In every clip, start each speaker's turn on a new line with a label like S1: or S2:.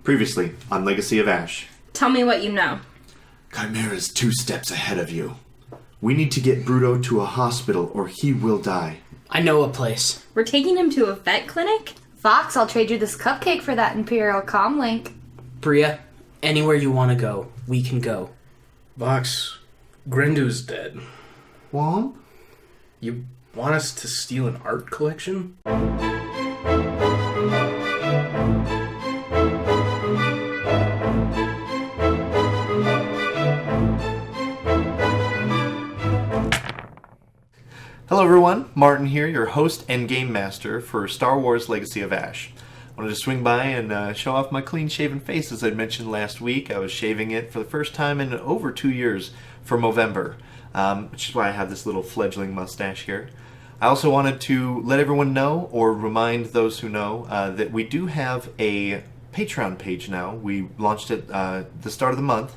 S1: Previously on Legacy of Ash.
S2: Tell me what you know.
S1: Chimera's 2 steps ahead of you. We need to get Bruto to a hospital or he will die.
S3: I know a place.
S2: We're taking him to a vet clinic?
S4: Fox, I'll trade you this cupcake for that Imperial comlink.
S3: Bria, anywhere you want to go, we can go.
S5: Vox, Grendu's dead.
S1: Womp?
S5: You want us to steal an art collection?
S1: Hello everyone, Martin here, your host and game master for Star Wars Legacy of Ash. I wanted to swing by and show off my clean-shaven face. As I mentioned last week, I was shaving it for the first time in over 2 years for Movember, which is why I have this little fledgling mustache here. I also wanted to let everyone know, or remind those who know, that we do have a Patreon page now. We launched it the start of the month,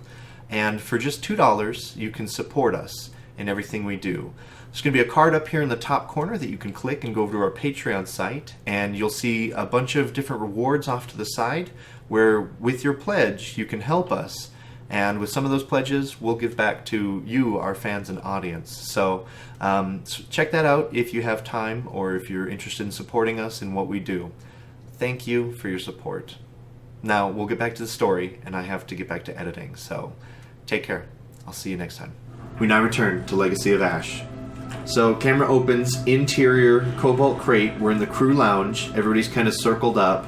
S1: and for just $2, you can support us in everything we do. There's going to be a card up here in the top corner that you can click and go over to our Patreon site, and you'll see a bunch of different rewards off to the side where with your pledge you can help us, and with some of those pledges we'll give back to you, our fans and audience. So check that out if you have time or if you're interested in supporting us in what we do. Thank you for your support. Now we'll get back to the story, and I have to get back to editing, so take care. I'll see you next time. We now return to Legacy of Ash. So, camera opens, interior, Kobolt Krayt. We're in the crew lounge. Everybody's kind of circled up.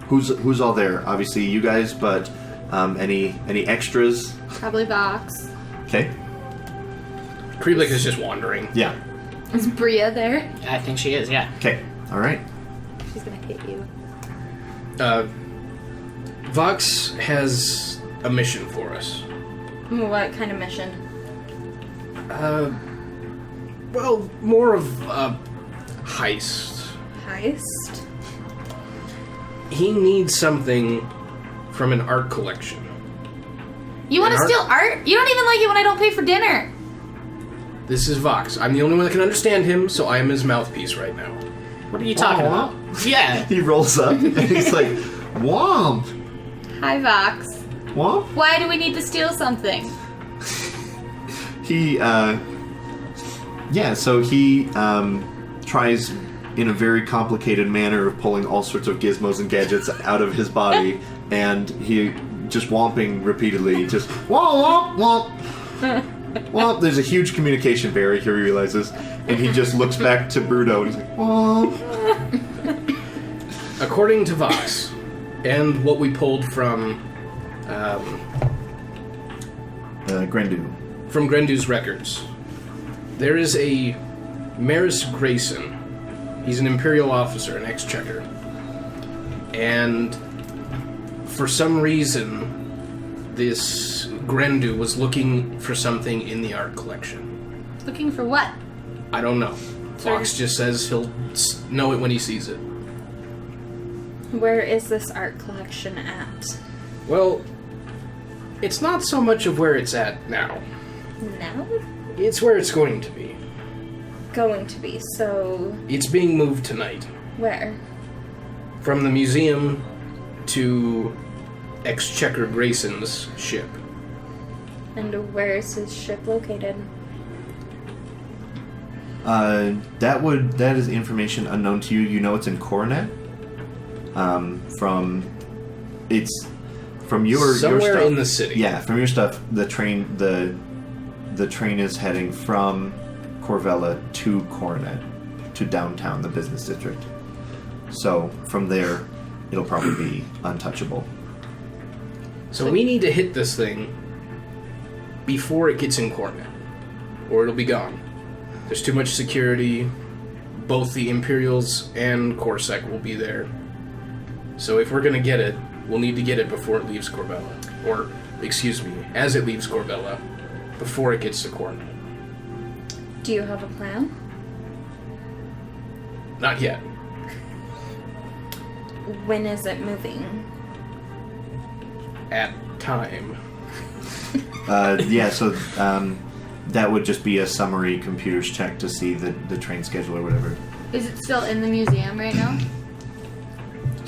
S1: Who's all there? Obviously, you guys, but any extras?
S4: Probably Fox.
S1: Okay.
S5: Kreeblik is just wandering.
S1: Yeah.
S4: Is Bria there?
S3: I think she is, yeah.
S1: Okay. All right.
S4: She's gonna hit you.
S5: Vox has a mission for us.
S2: What kind of mission?
S5: Well, more of a heist.
S2: Heist?
S5: He needs something from an art collection.
S4: You want to steal art? You don't even like it when I don't pay for dinner.
S5: This is Vox. I'm the only one that can understand him, so I am his mouthpiece right now.
S3: What are you talking about? Yeah.
S1: He rolls up and he's like, "Womp,
S4: Hi, Fox.
S1: womp."
S4: Why do we need to steal something?
S1: So he tries in a very complicated manner of pulling all sorts of gizmos and gadgets out of his body, and he just womping repeatedly, just womp, womp, womp. Womp. There's a huge communication barrier here, he realizes, and he just looks back to Bruto and he's like, womp.
S5: According to Vox, and what we pulled from
S1: Grendu.
S5: From Grendu's records, there is a Maris Grayson. He's an Imperial officer, an Exchequer. And for some reason, this Grendu was looking for something in the art collection.
S4: Looking for what?
S5: I don't know. Fox just says he'll know it when he sees it.
S2: Where is this art collection at?
S5: Well, it's not so much of where it's at now.
S2: Now?
S5: It's where it's going to be.
S2: Going to be, so...
S5: It's being moved tonight.
S2: Where?
S5: From the museum to Exchequer Grayson's ship.
S2: And where is his ship located?
S1: That is information unknown to you. You know it's in Coronet. From your
S5: Somewhere
S1: your stuff.
S5: in the city.
S1: Yeah, from your stuff, the train is heading from Corvella to Coronet, to downtown, the business district. So from there, it'll probably be untouchable.
S5: So we need to hit this thing before it gets in Coronet, or it'll be gone. There's too much security. Both the Imperials and Corsac will be there. So if we're going to get it, we'll need to get it before it leaves Corvella. Or, excuse me, as it leaves Corvella, before it gets to Coronet.
S2: Do you have a plan?
S5: Not yet.
S2: When is it moving?
S5: At time.
S1: That would just be a summary computer's check to see the train schedule or whatever.
S4: Is it still in the museum right now?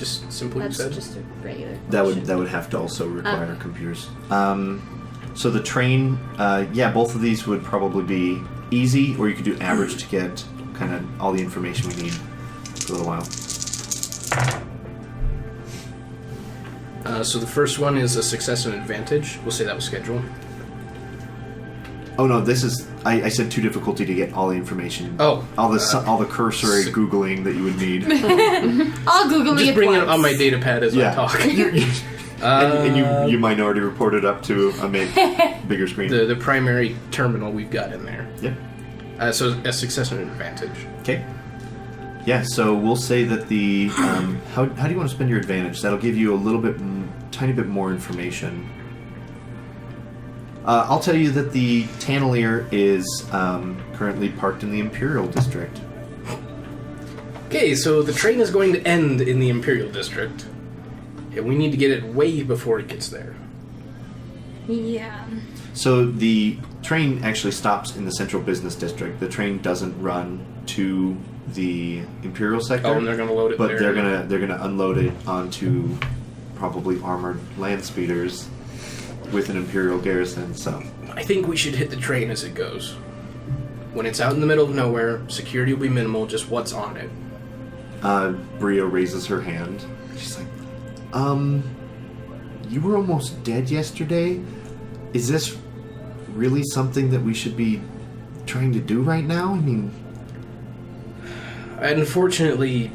S5: just simply
S2: That's
S5: said?
S2: just a regular.
S1: That
S2: question.
S1: would have to also require computers. So the train, both of these would probably be easy, or you could do average to get kind of all the information we need for a little while.
S5: So the first one is a success and advantage. We'll say that was scheduled.
S1: Oh no, this is. I said too difficulty to get all the information.
S5: Oh,
S1: all the cursory googling that you would need.
S4: I'll Google
S5: Just
S4: it
S5: bring it
S4: once.
S5: on my data pad as I talk.
S1: and you minority report it up to a bigger screen.
S5: The primary terminal we've got in there.
S1: Yeah.
S5: So a success and an advantage.
S1: Okay. Yeah, so we'll say that the... how do you want to spend your advantage? That'll give you a little bit, tiny bit more information. I'll tell you that the Tannelier is currently parked in the Imperial District.
S5: Okay, so the train is going to end in the Imperial District. And we need to get it way before it gets there.
S2: Yeah.
S1: So the train actually stops in the Central Business District. The train doesn't run to the Imperial sector.
S5: Oh, and they're going to load it
S1: but
S5: there.
S1: they're gonna unload it onto probably armored land speeders with an Imperial garrison. So
S5: I think we should hit the train as it goes. When it's out in the middle of nowhere, security will be minimal, just what's on it.
S1: Bria raises her hand. She's like, you were almost dead yesterday. Is this really something that we should be trying to do right now? I mean...
S5: Unfortunately,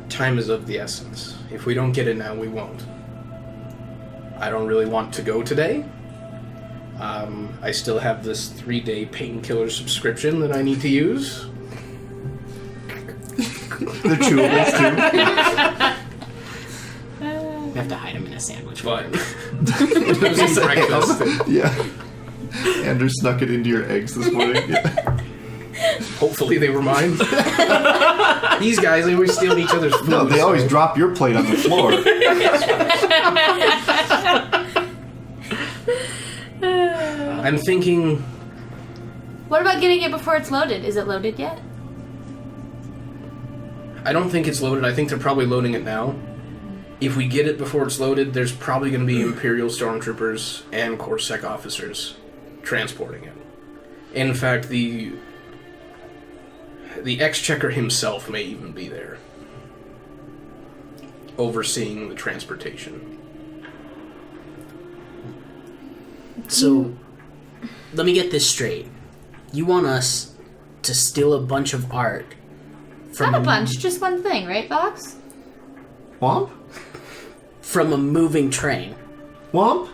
S5: time is of the essence. If we don't get it now, we won't. I don't really want to go today. I still have this 3-day painkiller subscription that I need to use.
S1: They're chewables, too.
S3: We have to hide him in a sandwich.
S5: But it was in breakfast.
S1: Yeah. Andrew snuck it into your eggs this morning. Yeah.
S5: Hopefully they were mine. These guys, they always steal each other's food.
S1: No, they always drop your plate on the floor.
S5: I'm thinking...
S4: What about getting it before it's loaded? Is it loaded yet?
S5: I don't think it's loaded. I think they're probably loading it now. If we get it before it's loaded, there's probably going to be Imperial Stormtroopers and Corpsec officers transporting it. In fact, the Exchequer himself may even be there, overseeing the transportation.
S3: So, let me get this straight. You want us to steal a bunch of art from
S4: Not a bunch, just one thing, right, Box?
S1: Womp?
S3: from a moving train?
S1: Womp?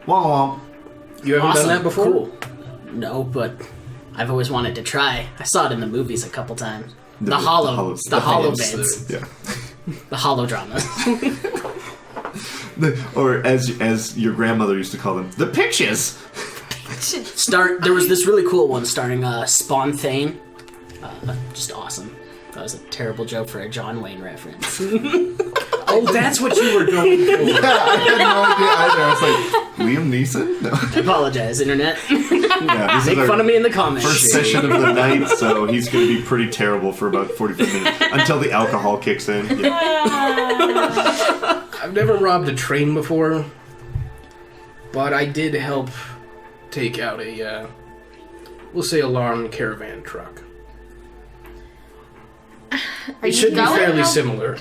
S1: Womp womp.
S5: You haven't done that before?
S3: Cool. No, but I've always wanted to try. I saw it in the movies a couple times. The hollow bits.
S1: Yeah.
S3: The hollow dramas.
S1: Or as your grandmother used to call them, the pictures.
S3: There was this really cool one starring Spawn Thane. Just awesome. That was a terrible joke for a John Wayne reference.
S5: Oh, that's what you were going for.
S1: Yeah, I had no idea either. I was like, Liam Neeson? No.
S3: I apologize, Internet.
S1: Yeah, this
S3: Make
S1: is
S3: fun
S1: our
S3: of me in the comments.
S1: first session of the night, so he's going to be pretty terrible for about 45 minutes until the alcohol kicks in. Yeah.
S5: I've never robbed a train before, but I did help take out a, we'll say, alarmed caravan truck. It should be
S2: going?
S5: fairly similar.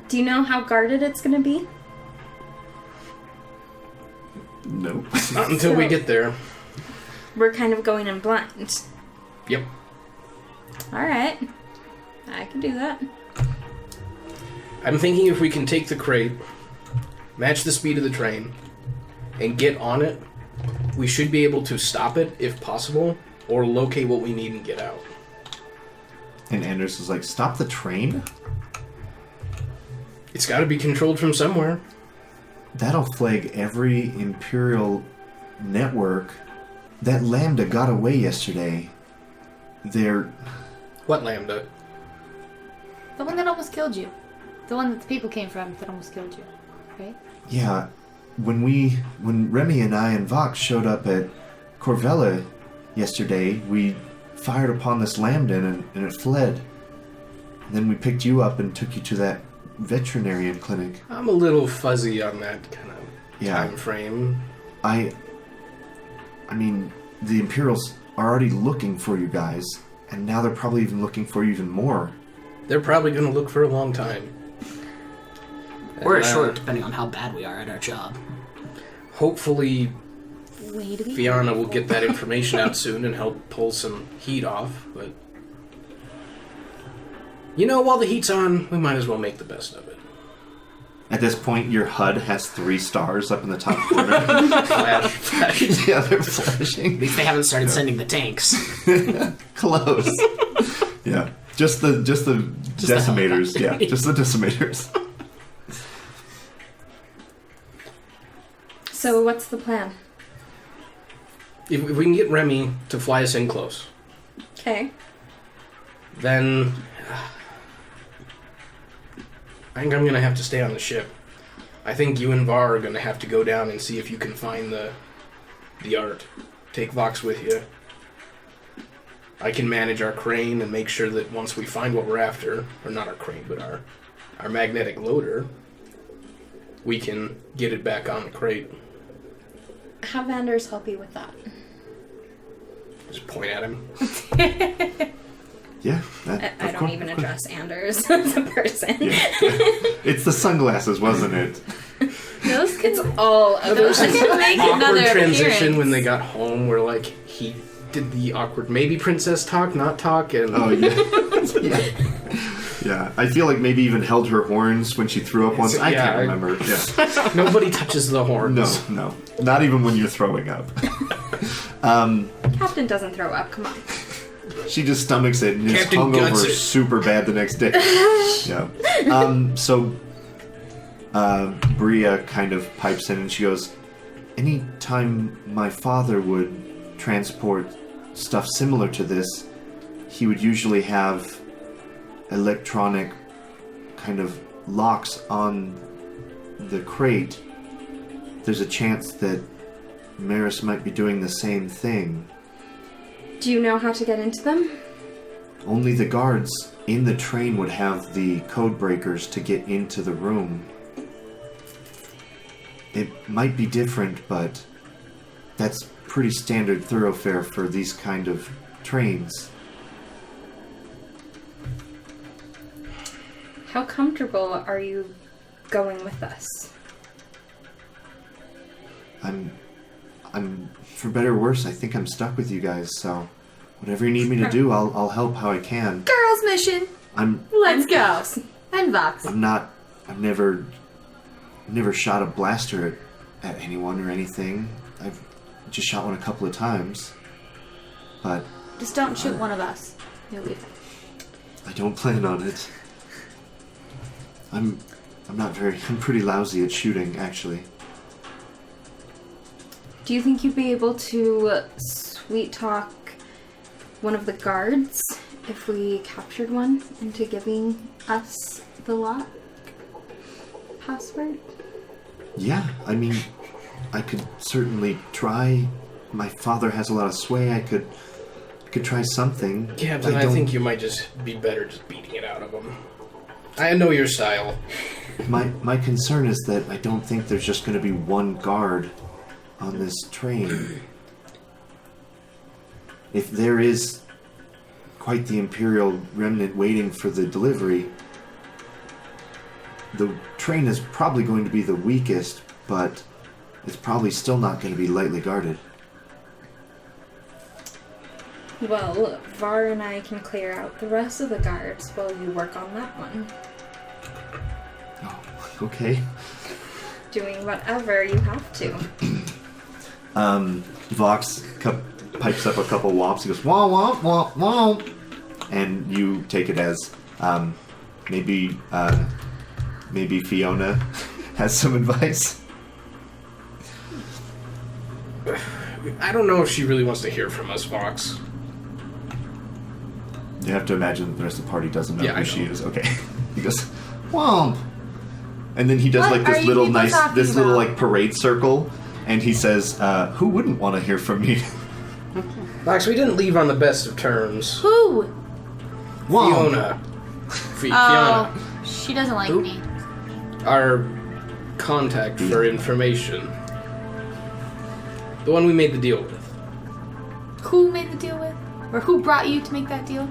S2: Do you know how guarded it's going to be?
S1: Nope.
S5: Not until we get there.
S2: We're kind of going in blind.
S5: Yep.
S2: Alright. I can do that.
S5: I'm thinking if we can take the crate, match the speed of the train, and get on it, we should be able to stop it, if possible, or locate what we need and get out.
S1: And Anders is like, stop the train?
S5: It's got to be controlled from somewhere.
S1: That'll flag every Imperial network. That Lambda got away yesterday. They're...
S5: What Lambda?
S4: The one that almost killed you. The one that the people came from that almost killed you. Right?
S1: Yeah, when Remy and I and Vox showed up at Corvella yesterday, we fired upon this Lambda and it fled. And then we picked you up and took you to that veterinarian clinic.
S5: I'm a little fuzzy on that kind of
S1: Yeah.
S5: time frame.
S1: I mean, the Imperials are already looking for you guys, and now they're probably even looking for you even more.
S5: They're probably going to look for a long time.
S3: Or
S5: And,
S3: short, depending on how bad we are at our job.
S5: Hopefully,
S4: Way to be
S5: Fiona will get that information out soon and help pull some heat off, but... You know, while the heat's on, we might as well make the best of it.
S1: At this point, your HUD has 3 stars up in the top corner.
S5: Flash.
S1: Yeah, they're flashing.
S3: At least they haven't started sending the tanks.
S1: Close. Yeah, just the decimators.
S3: helicopter.
S1: Yeah, just the decimators.
S2: So what's the plan?
S5: If we can get Remy to fly us in close,
S2: Okay.
S5: then I think I'm going to have to stay on the ship. I think you and Var are going to have to go down and see if you can find the art. Take Vox with you. I can manage our crane and make sure that once we find what we're after, or not our crane, but our magnetic loader, we can get it back on the crate.
S2: Have Anders help you with that.
S5: Just point at him.
S1: Yeah,
S2: I don't even address Anders as a person.
S1: Yeah. It's the sunglasses, wasn't it?
S4: Those
S2: It's all of
S4: those
S2: us.
S4: can make
S5: Awkward
S4: another
S5: transition
S4: appearance.
S5: when they got home where like he did the awkward maybe princess talk, not talk, and
S1: Oh yeah. Yeah, I feel like maybe even held her horns when she threw up once. I
S5: Yeah,
S1: can't remember. Yeah.
S5: nobody touches the horns.
S1: No, not even when you're throwing up.
S2: Captain doesn't throw up. Come on.
S1: She just stomachs it and is
S5: Captain guts
S1: hungover
S5: it.
S1: super bad the next day. Yeah. So Bria kind of pipes in and she goes, anytime my father would transport stuff similar to this, he would usually have electronic kind of locks on the crate. There's a chance that Maris might be doing the same thing.
S2: Do you know how to get into them?
S1: Only the guards in the train would have the code breakers to get into the room. It might be different, but that's pretty standard thoroughfare for these kind of trains.
S2: How comfortable are you going with us?
S1: I'm for better or worse, I think I'm stuck with you guys, so whatever you need me to do, I'll help how I can.
S4: Girls' mission.
S1: I'm
S4: Let's go. And Vox.
S1: I've never shot a blaster at anyone or anything. I've just shot one a couple of times. But
S4: Just don't shoot one of us. You'll be fine.
S1: I don't plan on it. I'm pretty lousy at shooting, actually.
S2: Do you think you'd be able to sweet talk one of the guards if we captured one into giving us the lock password?
S1: Yeah, I mean, I could certainly try. My father has a lot of sway. I could try something.
S5: Captain, I think you might just be better just beating it out of them. I know your style.
S1: My concern is that I don't think there's just going to be one guard on this train. If there is quite the Imperial remnant waiting for the delivery, the train is probably going to be the weakest, but it's probably still not going to be lightly guarded.
S2: Well, Var and I can clear out the rest of the guards while you work on that one.
S1: Oh, okay.
S2: Doing whatever you have to.
S1: Vox pipes up a couple womps. He goes, womp, womp, womp, womp. And you take it as maybe Fiona has some advice.
S5: I don't know if she really wants to hear from us, Vox.
S1: You have to imagine that the rest of the party doesn't know
S5: Yeah, I
S1: who she
S5: know.
S1: is. Okay. He goes, womp. And then he does
S4: What
S1: like
S4: are
S1: this
S4: you
S1: little
S4: people
S1: nice,
S4: talking
S1: this little
S4: about?
S1: like parade circle. And he says, who wouldn't want to hear from me?
S5: Vox, we didn't leave on the best of terms.
S4: Who?
S1: Womp.
S5: Fiona.
S4: Oh,
S5: Fiona.
S4: she doesn't like
S5: Who?
S4: me.
S5: our contact for information. The one we made the deal with.
S4: Who made the deal with? Or who brought you to make that deal?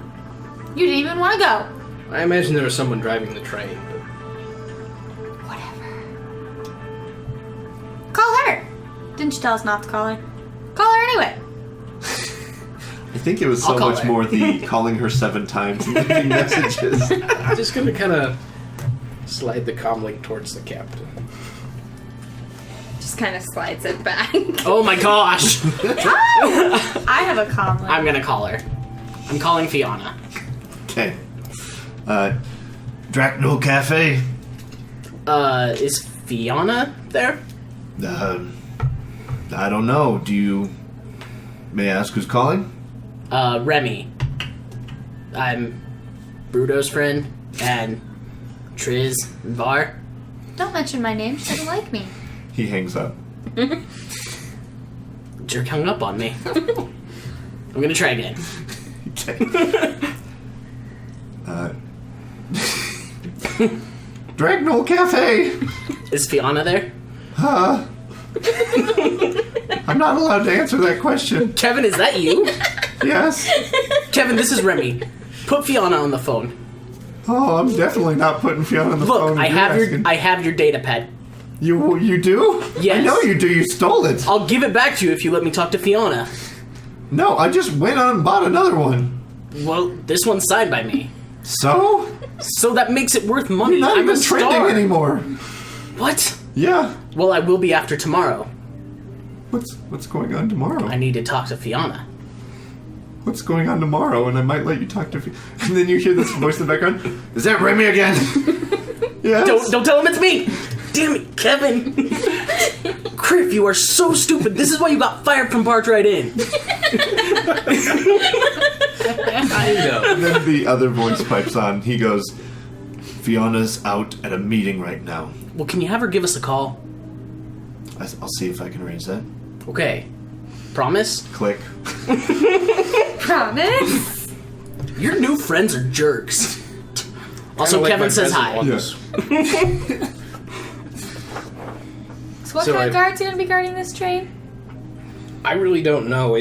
S4: You didn't even want to go.
S5: I imagine there was someone driving the train. But
S4: Whatever. Call her. Didn't you tell us not to call her? Call her anyway.
S1: I think it was so
S3: I'll call
S1: much
S3: her.
S1: more the calling her 7 times and leaving messages.
S5: I'm just gonna kind of slide the comlink towards the captain.
S2: Just kind of slides it back.
S3: Oh my gosh!
S4: I have a comment.
S3: I'm gonna call her. I'm calling Fiona.
S1: Okay. Draknul Cafe.
S3: Is Fiona there?
S1: I don't know. May I ask who's calling?
S3: Remy. I'm Bruto's friend, and Triz Var.
S4: Don't mention my name. She doesn't like me.
S1: He hangs up.
S3: Jerk hung up on me. I'm gonna try again.
S1: Okay. Dragnol Cafe!
S3: Is Fiona there?
S1: Huh? I'm not allowed to answer that question.
S3: Kevin, is that you?
S1: Yes?
S3: Kevin, this is Remy. Put Fiona on the phone.
S1: Oh, I'm definitely not putting Fiona on the
S3: Look,
S1: phone.
S3: I
S1: You're
S3: have
S1: asking.
S3: I have your data pad.
S1: You do?
S3: Yes.
S1: I know you do. You stole it.
S3: I'll give it back to you if you let me talk to Fiona.
S1: No, I just went on and bought another one.
S3: Well, this one's signed by me.
S1: So?
S3: So that makes it worth money.
S1: You're not
S3: I'm
S1: even
S3: a star.
S1: trending anymore.
S3: What?
S1: Yeah.
S3: Well, I will be after tomorrow.
S1: What's going on tomorrow?
S3: I need to talk to Fiona.
S1: What's going on tomorrow? And I might let you talk to And then you hear this voice in the background. Is that Remy again? Yes.
S3: Don't tell him it's me! Damn it, Kevin! Criff, you are so stupid. This is why you got fired from Barge Right In.
S5: I know.
S1: And then the other voice pipes on. He goes, Fiona's out at a meeting right now.
S3: Well, can you have her give us a call?
S1: I'll see if I can arrange that.
S3: Okay. Promise?
S1: Click.
S2: Promise?
S3: Your new friends are jerks. Also,
S5: Kinda like
S3: Kevin
S5: my
S3: says hi.
S5: present office.
S4: So what
S5: So
S4: kind of
S5: I-
S4: guards are going to be guarding this train?
S5: I really don't know.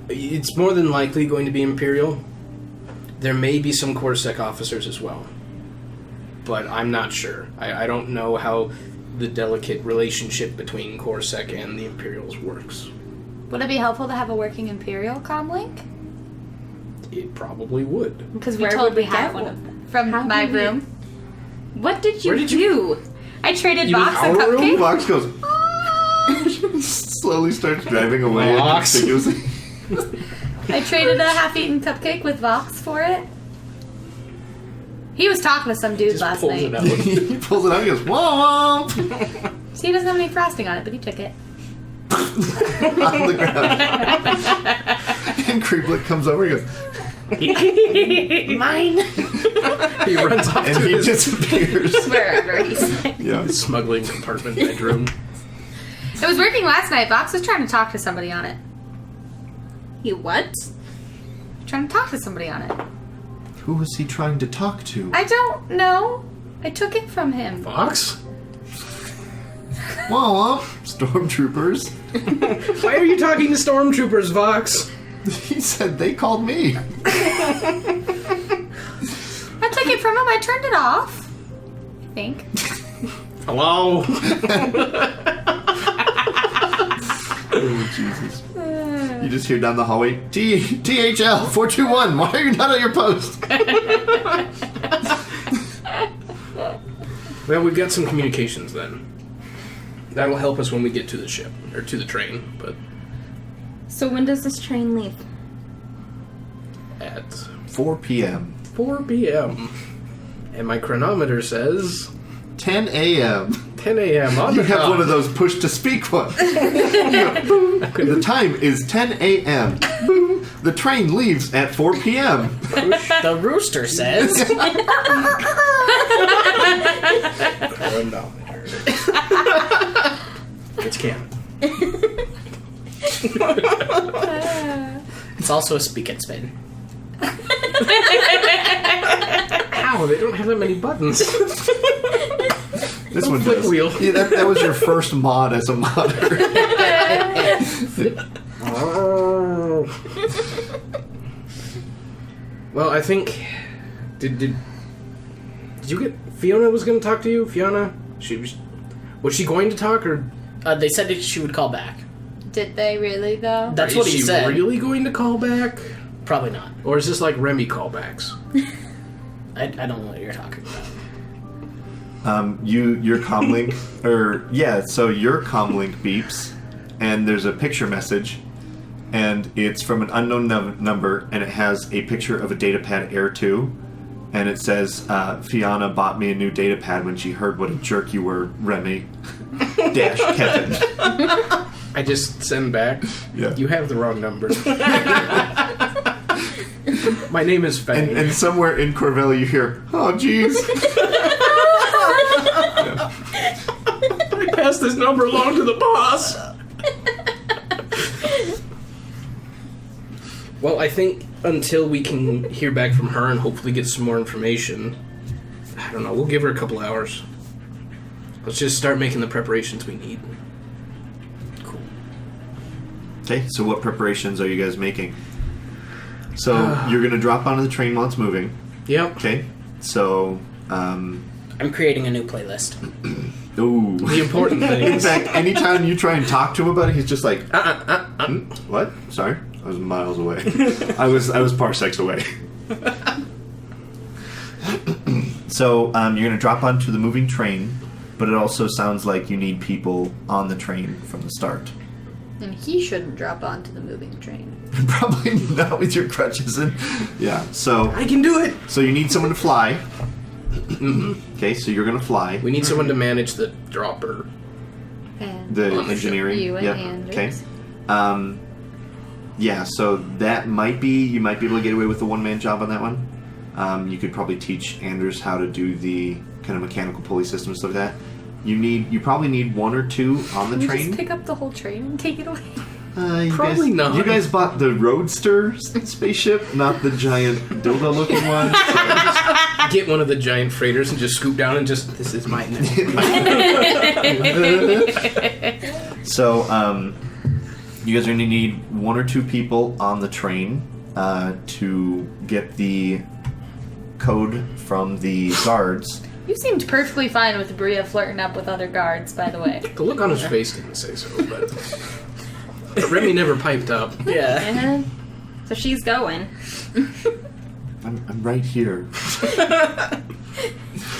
S5: It's more than likely going to be Imperial. There may be some Corpsec officers as well. But I'm not sure. I don't know how the delicate relationship between Corpsec and the Imperials works.
S4: Would it be helpful to have a working Imperial comlink?
S5: It probably would.
S2: Because
S4: You
S2: where
S4: told
S2: would we
S4: me how
S2: get
S4: one
S2: one?
S4: of them. From
S2: How
S4: my
S2: do we-
S4: room.
S2: What did you
S5: Where did
S2: do?
S4: I traded
S5: You mean
S4: Vox a
S5: our room?
S4: cupcake.
S1: Fox goes, slowly starts driving away.
S5: Fox.
S1: Conspicuously.
S4: I traded a half-eaten cupcake with Vox for it. He was talking to some dude
S5: Just
S4: last
S5: pulls
S4: night.
S5: it out.
S1: He pulls it out and goes, whoa, whoa,
S4: See, he doesn't have any frosting on it, but he took it.
S1: on the ground. And Creeplet comes over and goes,
S4: Mine.
S5: He runs off
S1: and
S5: to
S1: he
S5: his
S2: Wherever
S1: disappears.
S2: he's
S1: Yeah.
S5: smuggling compartment bedroom.
S4: It was working last night. Vox was trying to talk to somebody on it.
S2: He what?
S4: Trying to talk to somebody on it.
S1: Who was he trying to talk to?
S4: I don't know. I took it from him.
S5: Fox?
S1: Whoa, whoa. Stormtroopers.
S5: Why are you talking to stormtroopers, Vox?
S1: He said they called me.
S4: I took it from him. I turned it off. I think.
S5: Hello?
S1: Oh, Jesus. You just hear down the hallway, THL 421, why are you not at your post?
S5: Well, we've got some communications then. That'll help us when we get to the ship, or to the train, but
S2: So when does this train leave?
S5: at
S1: 4 p.m.
S5: 4 p.m. And my chronometer says
S1: 10 a.m.
S5: 10 a.m. on
S1: You
S5: the
S1: have
S5: dot.
S1: one of those push-to-speak ones. You go, boom. The time is 10 a.m. Boom. The train leaves at 4 p.m.
S3: The rooster says.
S5: Chronometer. It's canon.
S3: It's also a speak and spin.
S5: Ow, they don't have that many buttons.
S1: This one
S5: flip
S1: does.
S5: wheel.
S1: Yeah, that was your first mod as a modder.
S5: Well, I think did you get Fiona was going to talk to you? Fiona, was she going to talk or
S3: They said that she would call back.
S4: Did they really, though?
S3: That's
S5: is
S3: what he
S5: she
S3: said.
S5: really going to call back?
S3: Probably not.
S5: Or is this like Remy callbacks?
S3: I don't know what you're talking about.
S1: Your comlink, so your comlink beeps, and there's a picture message, and it's from an unknown number, and it has a picture of a datapad Air 2, and it says, Fiona bought me a new datapad when she heard what a jerk you were, Remy. Dash Kevin.
S5: I just send back.
S1: Yeah.
S5: You have the wrong number. My name is Fang.
S1: And somewhere in Corvelli you hear, oh jeez.
S5: I passed this number along to the boss. Well, I think until we can hear back from her and hopefully get some more information, I don't know, we'll give her a couple hours. Let's just start making the preparations we need.
S3: Cool.
S1: Okay, so what preparations are you guys making? So you're going to drop onto the train while it's moving.
S5: Yep.
S1: Okay, so...
S3: I'm creating a new playlist.
S1: Ooh.
S5: The important
S1: In
S5: things.
S1: fact, anytime you try and talk to him about it, he's just like, what? Sorry, I was miles away. I was parsecs away. So you're going to drop onto the moving train, but it also sounds like you need people on the train from the start.
S4: And he shouldn't drop onto the moving train.
S1: Probably not with your crutches in. Yeah, so
S5: I can do it!
S1: so you need someone to fly. Okay, so you're going to fly.
S5: We need someone to manage the dropper.
S4: And
S1: The engineering.
S4: You and
S1: Yep.
S4: Anders.
S1: Okay. Yeah, so that you might be able to get away with the one-man job on that one. You could probably teach Anders how to do the kind of mechanical pulley system and stuff like that. You probably need one or two on the
S4: Can we
S1: train.
S4: just pick up the whole train and take it away?
S5: Probably not.
S1: You guys bought the Roadster spaceship, not the giant dildo-looking one. So.
S5: Get one of the giant freighters and just scoop down and just, this is mine now.
S1: So, you guys are going to need one or two people on the train to get the code from the guards.
S4: You seemed perfectly fine with Bria flirting up with other guards, by the way.
S5: The look on his face didn't say so, but Remy never piped up.
S3: Yeah.
S4: And so she's going.
S1: I'm right here.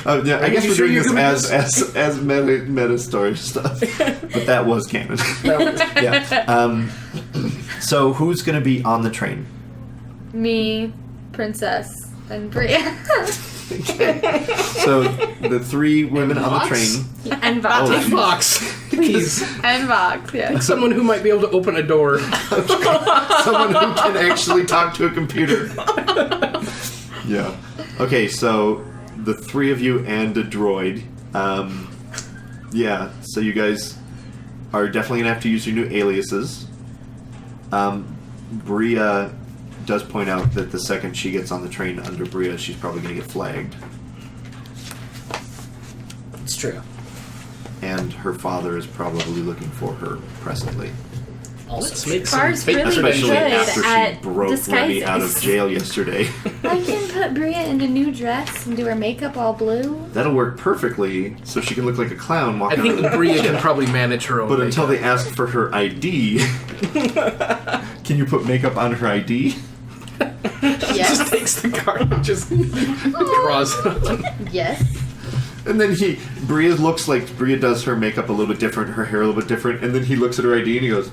S1: Yeah, I guess
S5: you
S1: we're
S5: sure
S1: doing
S5: you're
S1: this
S5: good with
S1: as meta story stuff, but that was canon. Yeah. So who's going to be on the train?
S4: Me, Princess, and Bria.
S1: So the three women on the train.
S4: And Vox.
S1: Oh,
S5: Fox. He's
S4: And Vox, yeah.
S5: someone who might be able to open a door.
S1: Someone who can actually talk to a computer. Yeah. Okay, so the three of you and a droid. Yeah, so you guys are definitely going to have to use your new aliases. Bria does point out that the second she gets on the train under Bria, she's probably going to get flagged.
S3: It's true.
S1: And her father is probably looking for her presently.
S3: Also
S5: Let's
S3: true.
S5: make some
S4: Bar's
S5: fake
S4: really
S1: Especially
S4: good
S1: after
S4: at
S1: she broke Remy out of
S4: disguises.
S1: jail yesterday.
S4: I can put Bria in a new dress and do her makeup all blue.
S1: That'll work perfectly, so she can look like a clown
S5: I
S1: walking
S5: think
S1: around.
S5: Bria can probably manage her own.
S1: But until
S5: makeup.
S1: they ask for her ID, can you put makeup on her ID?
S4: Yes.
S5: just takes the card and just draws it on.
S4: Yes.
S1: And then Bria does her makeup a little bit different, her hair a little bit different, and then he looks at her ID and he goes,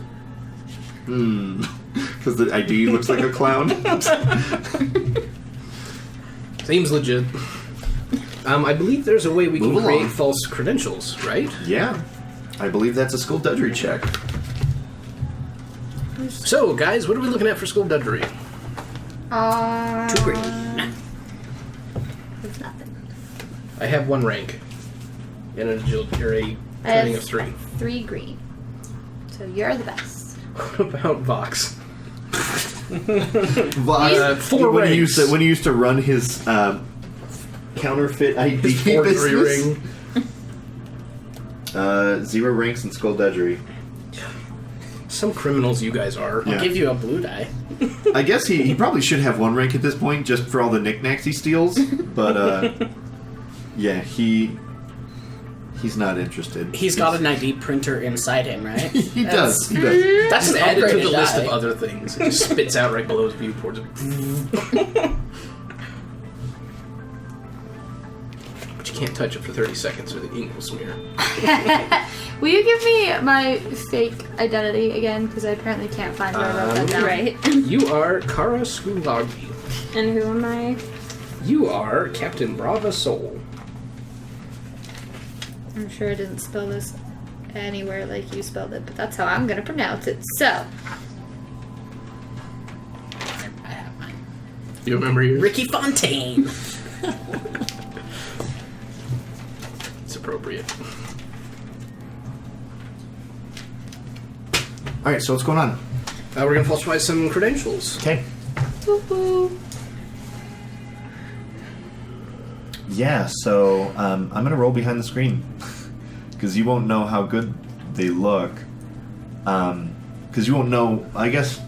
S1: because the ID looks like a clown.
S5: Seems legit. I believe there's a way we can
S1: Move
S5: create
S1: along.
S5: false credentials, right?
S1: Yeah, I believe that's a skullduggery check.
S5: So, guys, what are we looking at for skullduggery?
S3: 2 green.
S4: It's nothing.
S5: I have 1 rank. And a training of 3.
S4: 3 green. So you're the best.
S5: What about Vox?
S1: Vox,
S5: 4
S1: when he
S5: ranks.
S1: used to run his counterfeit ID
S5: His forgery
S1: business.
S5: ring.
S1: 0 ranks in skullduggery.
S5: Some criminals you guys are.
S1: Yeah.
S3: I'll give you a blue die.
S1: I guess he probably should have 1 rank at this point, just for all the knickknacks he steals. But yeah, he's not interested.
S3: He's got an ID printer inside him, right?
S1: He does. He does.
S3: That's
S5: Just
S3: an
S5: add it to the
S3: upgraded
S5: list
S3: die.
S5: of other things. It just spits out right below his viewport. But you can't touch it for 30 seconds or the ink will smear.
S4: Will you give me my fake identity again? Because I apparently can't find where I wrote that down.
S2: Right.
S5: You are Kara Skulagi.
S2: And who am I?
S5: You are Captain Brava Soul.
S4: I'm sure I didn't spell this anywhere like you spelled it, but that's how I'm going to pronounce it. So,
S3: I have mine.
S5: You remember yours?
S3: Ricky Fontaine.
S5: It's appropriate.
S1: Alright, so what's going on?
S5: We're going to falsify some credentials.
S1: Okay.
S4: woo-hoo.
S1: Yeah, so I'm going to roll behind the screen. Because you won't know how good they look. Because you won't know, I guess...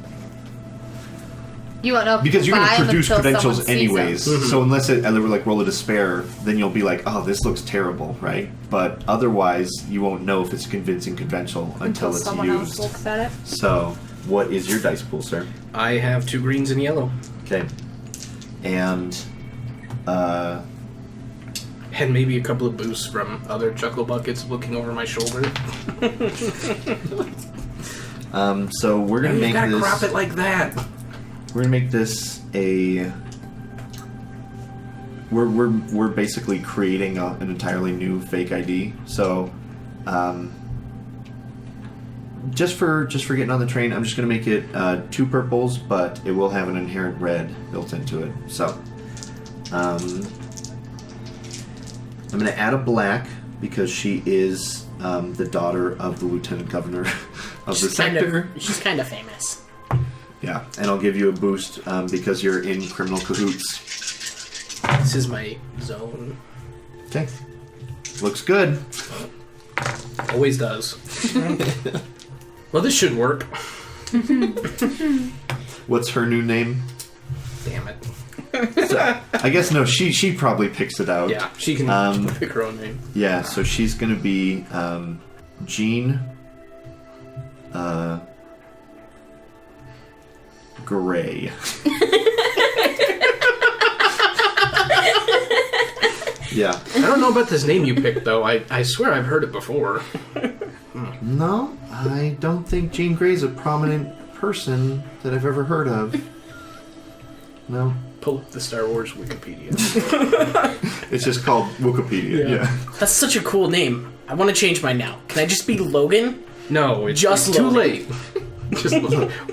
S4: You won't know
S1: Because you're going to produce credentials
S4: someone sees them.
S1: anyways. So unless it ever like roll a despair, then you'll be like, oh, this looks terrible, right? But otherwise, you won't know if it's a convincing credential until it's
S4: someone else
S1: used.
S4: looks at it.
S1: So, what is your dice pool, sir?
S5: I have 2 greens and yellow.
S1: Okay. And,
S5: And maybe a couple of boosts from other chuckle buckets looking over my shoulder.
S1: so we're gonna
S5: You
S1: make
S5: gotta
S1: this.
S5: crop it like that.
S1: We're gonna make this a. We're basically creating an entirely new fake ID. So, just for getting on the train, I'm just gonna make it 2 purples, but it will have an inherent red built into it. So, I'm gonna add a black because she is the daughter of the lieutenant governor of the sector.
S3: She's kind of famous.
S1: Yeah, and I'll give you a boost because you're in criminal cahoots.
S5: This is my zone.
S1: Okay. Looks good.
S5: Always does. Well, this should work.
S1: What's her new name?
S5: Damn it.
S1: So, I guess no, she probably picks it out.
S5: Yeah, she can pick her own name.
S1: Yeah, so she's gonna be Jean Gray. Yeah.
S5: I don't know about this name you picked, though. I swear I've heard it before.
S1: No, I don't think Jean Grey's a prominent person that I've ever heard of. No.
S5: Pull up the Star Wars Wikipedia.
S1: It's just called Wikipedia. Yeah.
S3: That's such a cool name. I want to change mine now. Can I just be Logan?
S5: No, it's
S3: Just
S5: too
S3: Logan.
S5: late. Just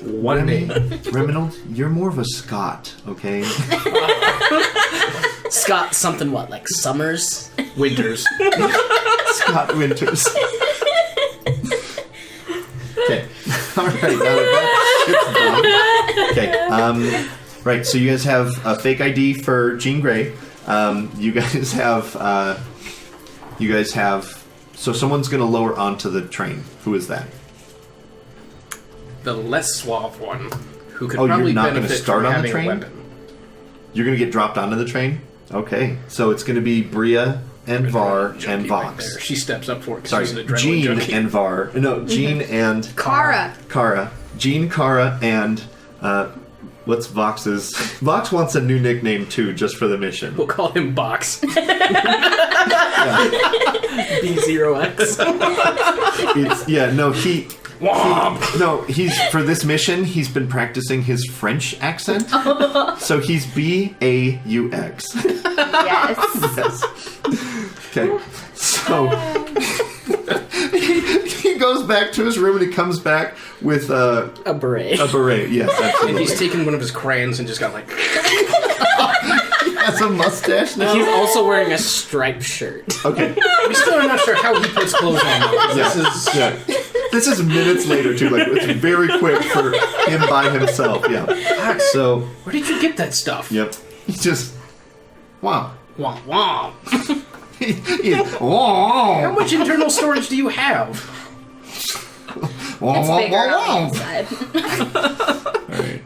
S5: one name.
S1: Reynolds, you're more of a Scot, okay?
S3: Scott something what, like Summers?
S5: Winters.
S1: Scott Winters. Okay. Alright, now that shit's done. Okay, right, so you guys have a fake ID for Jean Grey. You guys have... So someone's going to lower onto the train. Who is that?
S5: The less suave one, who could
S1: Oh, you're
S5: probably
S1: not gonna
S5: benefit
S1: start
S5: from
S1: on the
S5: having
S1: train?
S5: a weapon.
S1: You're going to get dropped onto the train? Okay, so it's going to be Bria and Var
S5: Junkie
S1: and
S5: right
S1: Vox.
S5: there. She steps up for it. 'Cause
S1: Sorry,
S5: she's an adrenaline
S1: Jean
S5: junkie.
S1: and Var. No, Jean and
S4: Kara.
S1: Kara. Jean, Kara, and what's Vox's? Vox wants a new nickname too, just for the mission.
S5: We'll call him Box.
S3: B0X.
S1: He's for this mission. He's been practicing his French accent, so he's BAUX.
S2: Yes.
S1: Yes. Okay. So he goes back to his room and he comes back with
S3: A beret.
S1: a beret. Yes,
S5: And
S1: absolutely.
S5: he's taken one of his crayons and just got like...
S1: He has a mustache now.
S3: He's also wearing a striped shirt.
S1: Okay.
S5: We still are not sure how he puts clothes on, though. 'Cause
S1: Yeah.
S5: This is...
S1: Yeah. This is minutes later too. Like it's very quick for him by himself. Yeah. So
S5: Where did you get that stuff?
S1: yep. He just wow.
S3: Womp womp.
S5: How much internal storage do you have?
S2: It's bigger on the inside.
S1: Alright.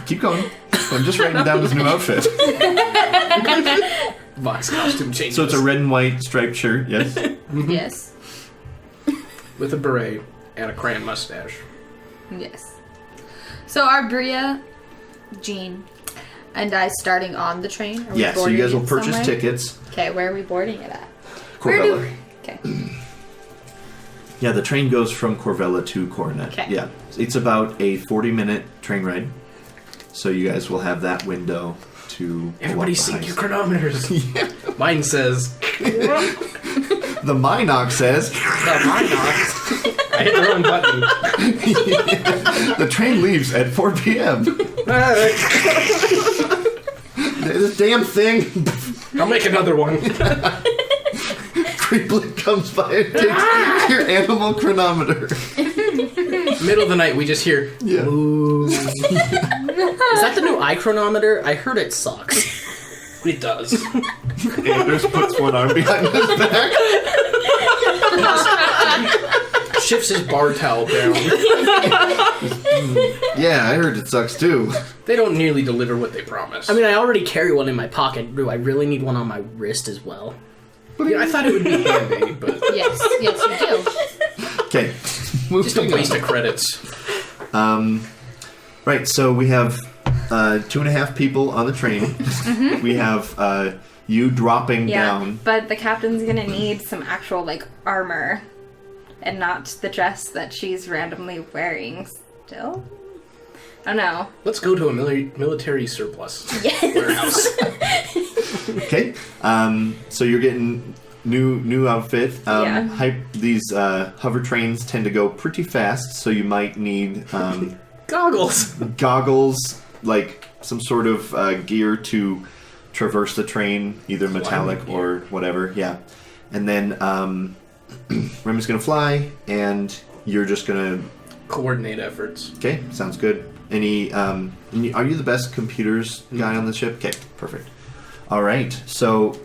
S1: Keep going. I'm just writing down his new outfit.
S5: Vox costume changes.
S1: So it's a red and white striped shirt, yes?
S2: Yes.
S5: with a beret and a crayon mustache.
S4: Yes. So are Bria, Jean, and I starting on the train? Are we
S1: Yeah, so you
S4: boarding
S1: guys will
S4: it
S1: purchase
S4: somewhere?
S1: tickets.
S4: Okay, where are we boarding it at?
S1: Corvella.
S4: Okay.
S1: Yeah, the train goes from Corvella to Coronet.
S4: Okay.
S1: Yeah. It's about a 40-minute train ride. So you guys will have that window to...
S5: Everybody sync your chronometers. Mine says...
S1: The Minox says...
S5: The Minox. I hit the wrong button.
S1: The train leaves at 4 p.m. This damn thing...
S5: I'll make another one.
S1: Creeplet comes by and takes your animal chronometer.
S5: Middle of the night, we just hear...
S1: Yeah.
S3: Ooh. Is that the new eye chronometer? I heard it sucks.
S5: It does.
S1: Anders puts one arm behind his back.
S5: Shifts his bar towel down.
S1: Yeah, I heard it sucks too.
S5: They don't nearly deliver what they promise.
S3: I mean, I already carry one in my pocket. Do I really need one on my wrist as well?
S5: Yeah, I thought it would be handy, but
S4: Yes, you do.
S1: Okay.
S5: just a waste of credits.
S1: Right, so we have 2.5 people on the train. We have you dropping
S2: Yeah,
S1: down.
S2: but the captain's gonna need some actual, like, armor. And not the dress that she's randomly wearing still? I don't know.
S5: Let's go to a military surplus
S2: Yes.
S5: warehouse.
S1: Okay. So you're getting new outfit.
S2: Yeah.
S1: These hover trains tend to go pretty fast, so you might need
S5: Goggles.
S1: goggles, like some sort of gear to traverse the train, either metallic
S5: Climbing
S1: or whatever. Yeah. And then Remy's gonna fly, and you're just gonna...
S5: Coordinate efforts.
S1: Okay, sounds good. Are you the best computers guy on the ship? Okay, perfect. All right, so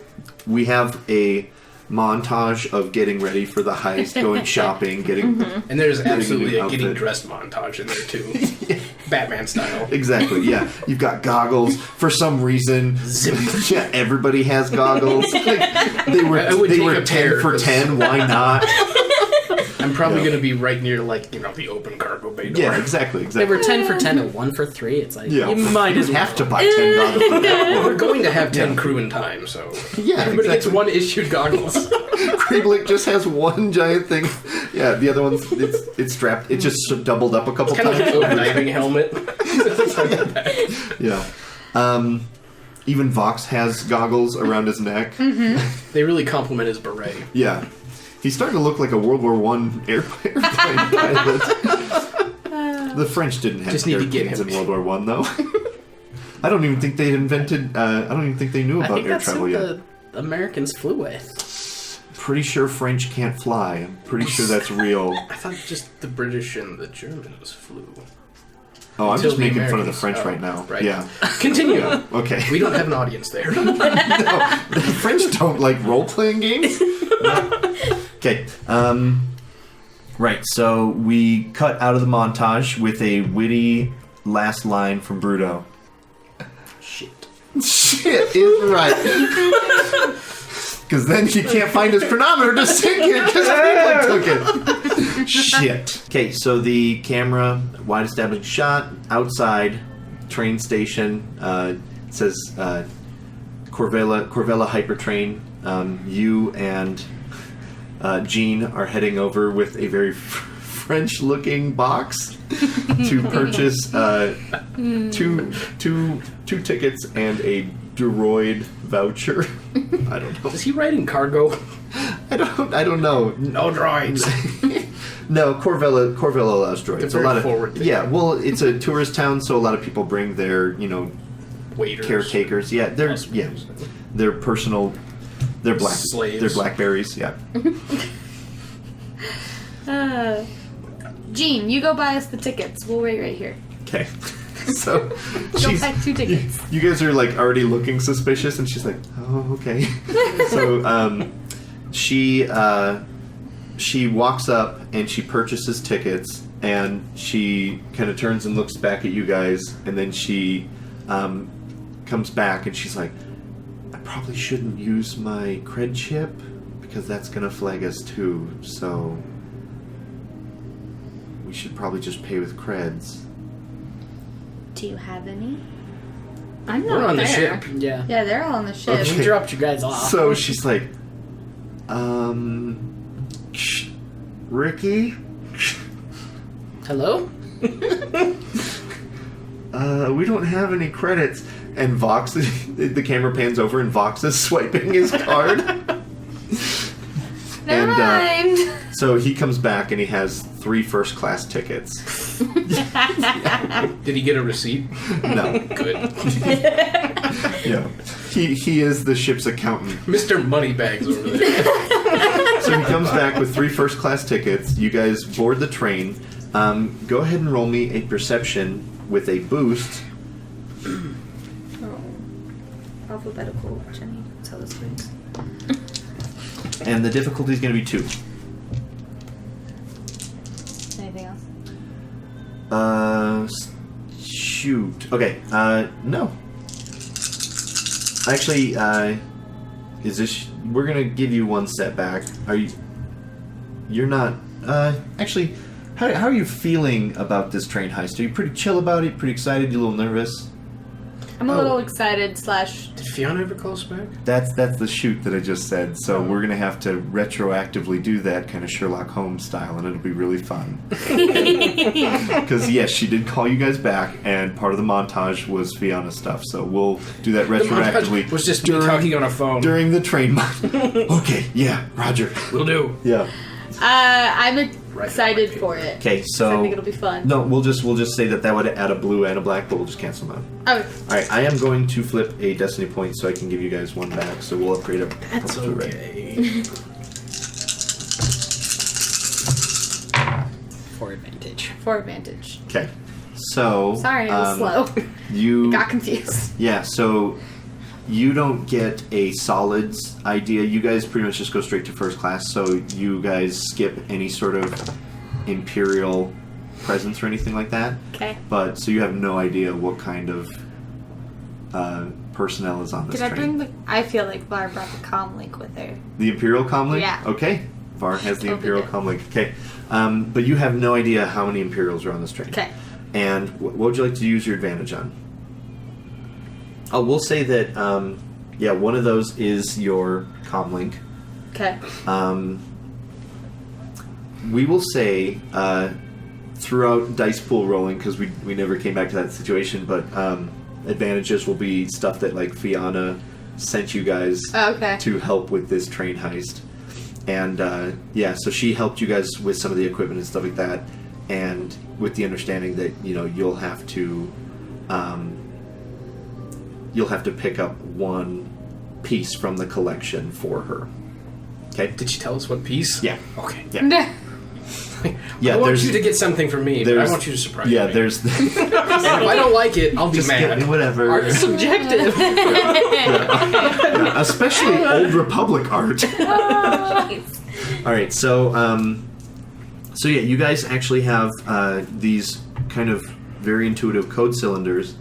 S1: we have a montage of getting ready for the heist, going shopping, getting...
S5: And there's absolutely a
S1: outfit.
S5: getting dressed montage in there too. Batman style.
S1: Exactly, yeah. You've got goggles. For some reason, yeah, everybody has goggles. Like, they were
S5: I would take a
S1: 10
S5: pair,
S1: for 10, why not?
S5: I'm probably
S1: Yeah.
S5: going to be right near, the open cargo bay door.
S1: Yeah, exactly.
S3: They were 10 for 10 and 1 for 3. It's like,
S1: Yeah.
S3: you might as well.
S1: have to buy 10 goggles for that
S5: Well,
S1: one.
S5: we're going to have 10
S1: Yeah.
S5: crew in time, so...
S1: Yeah,
S5: Everybody gets
S1: exactly.
S5: one issued goggles.
S1: Creeblik just has one giant thing. Yeah, the other one's it's strapped. It just doubled up a couple
S5: Kind of like
S1: times.
S5: an old diving helmet.
S1: Yeah. Even Vox has goggles around his neck.
S5: They really compliment his beret.
S1: Yeah. He's starting to look like a World War I airplane pilot. The French didn't have
S5: Just need to get
S1: airplanes
S5: him.
S1: in World War I, though. I don't even think they invented... I don't even think they knew
S3: I
S1: about
S3: think
S1: air
S3: that's
S1: travel
S3: what
S1: yet.
S3: the Americans flew with.
S1: Pretty sure French can't fly. I'm pretty sure that's real.
S5: I thought just the British and the Germans flew.
S1: Oh, I'm
S5: Until
S1: just
S5: the
S1: making fun of the
S5: Americans.
S1: French
S5: Oh,
S1: right now.
S5: right.
S1: Yeah.
S5: Continue.
S1: Okay.
S5: We don't have an audience there.
S1: The French don't like role-playing games. Okay. Right. So we cut out of the montage with a witty last line from Bruto.
S5: Shit.
S1: Shit is right. Because then he can't find his chronometer to sync it because people took it. Shit. Okay. So the camera, wide establishing shot outside train station. It says Corvella Hypertrain. You and Jean are heading over with a very French-looking box to purchase two tickets and a droid voucher. I don't know.
S5: Is he riding cargo?
S1: I don't know.
S5: No droids.
S1: No, Corvella allows droids.
S5: They're very forward-thinking.
S1: Yeah. Well, it's a tourist town, so a lot of people bring their
S5: Waiters.
S1: caretakers. Yeah, they're personal. They're
S5: Slaves.
S1: They're blackberries. Yeah.
S4: Jean, you go buy us the tickets. We'll wait right here.
S1: Okay. So
S4: Don't pack 2 tickets.
S1: you guys are like already looking suspicious, and she's like, "Oh, okay." So she walks up and she purchases tickets, and she kind of turns and looks back at you guys, and then she comes back and she's like, "I probably shouldn't use my cred chip because that's gonna flag us too. So we should probably just pay with creds."
S4: Do you have any?
S2: I'm not
S5: We're on the
S2: there.
S5: ship.
S3: Yeah.
S4: Yeah, they're all on the ship.
S1: Okay.
S3: We dropped you guys off.
S1: So she's like, Ricky?
S3: Hello?
S1: We don't have any credits. And Vox, the camera pans over and Vox is swiping his card.
S4: Never mind.
S1: So he comes back and he has 3 first-class tickets.
S5: Did he get a receipt?
S1: No.
S5: Good.
S1: Yeah. He is the ship's accountant.
S5: Mr. Moneybags over there.
S1: So he comes back with 3 first-class tickets. You guys board the train. Go ahead and roll me a perception with a boost.
S4: Alphabetical, Jenny. Tell us things.
S1: And the difficulty is going to be 2.
S4: Anything else?
S1: Shoot. Okay, no. Actually, is this... We're gonna give you 1 setback. You're not... Actually, how are you feeling about this train heist? Are you pretty chill about it? Pretty excited? You a little nervous?
S4: I'm a little excited /
S5: Did Fiona ever call us back?
S1: That's the shoot that I just said. So we're gonna have to retroactively do that kind of Sherlock Holmes style, and it'll be really fun. Because yes, she did call you guys back, and part of the montage was Fiona stuff. So we'll do that retroactively.
S5: Was just me talking on a phone.
S1: During the train. Okay, yeah, Roger.
S5: Will do.
S1: Yeah.
S4: I'm excited for it.
S1: Okay, so
S4: I think it'll be fun.
S1: no, we'll just say that would add a blue and a black, but we'll just cancel them out.
S4: Oh,
S1: All right, I am going to flip a destiny point so I can give you guys 1 back. So we'll upgrade it.
S5: That's
S1: to red.
S5: okay.
S3: For advantage.
S4: for advantage.
S1: Okay, so
S4: Sorry, I was slow.
S1: You
S4: Got confused.
S1: Yeah, so you don't get a solids idea. You guys pretty much just go straight to first class, so you guys skip any sort of Imperial presence or anything like that.
S4: Okay.
S1: But, so you have no idea what kind of personnel is on this
S4: Did I
S1: train.
S4: bring the... I feel like Var brought the comm link with her.
S1: The Imperial comlink?
S4: Yeah.
S1: Okay. Var has the
S4: Totally
S1: Imperial
S4: did.
S1: comlink. Okay. But you have no idea how many Imperials are on this train.
S4: Okay.
S1: And what would you like to use your advantage on? Oh, we'll say that, one of those is your comlink.
S4: Okay.
S1: We will say, throughout dice pool rolling, because we never came back to that situation, but advantages will be stuff that, like, Fiona sent you guys
S4: Okay.
S1: to help with this train heist. And, so she helped you guys with some of the equipment and stuff like that, and with the understanding that, you'll have to pick up 1 piece from the collection for her. Okay?
S5: Did she tell us what piece?
S1: Yeah.
S5: Okay.
S1: Yeah. Yeah,
S5: I want
S1: there's-
S5: you to get something from me, but I want you to surprise me.
S1: Yeah, there's...
S5: And if I don't like it, I'll be
S1: Just
S5: mad.
S1: get whatever.
S3: Art's subjective.
S1: Yeah, especially Old Republic art.
S4: Jeez.
S1: All right, so you guys actually have these kind of very intuitive code cylinders.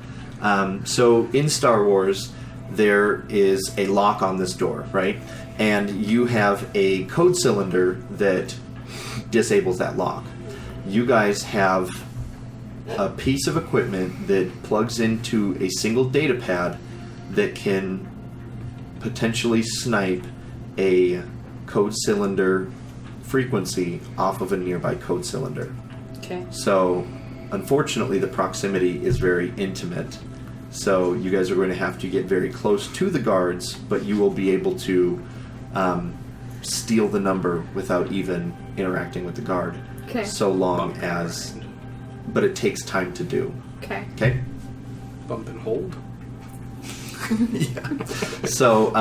S1: So in Star Wars, there is a lock on this door, right? And you have a code cylinder that disables that lock. You guys have a piece of equipment that plugs into a single data pad that can potentially snipe a code cylinder frequency off of a nearby code cylinder.
S3: Okay.
S1: So, unfortunately, the proximity is very intimate. So, you guys are going to have to get very close to the guards, but you will be able to steal the number without even interacting with the guard.
S4: Okay.
S1: So long as... But it takes time to do.
S4: Okay.
S1: Okay?
S5: Bump and hold.
S1: Yeah. So,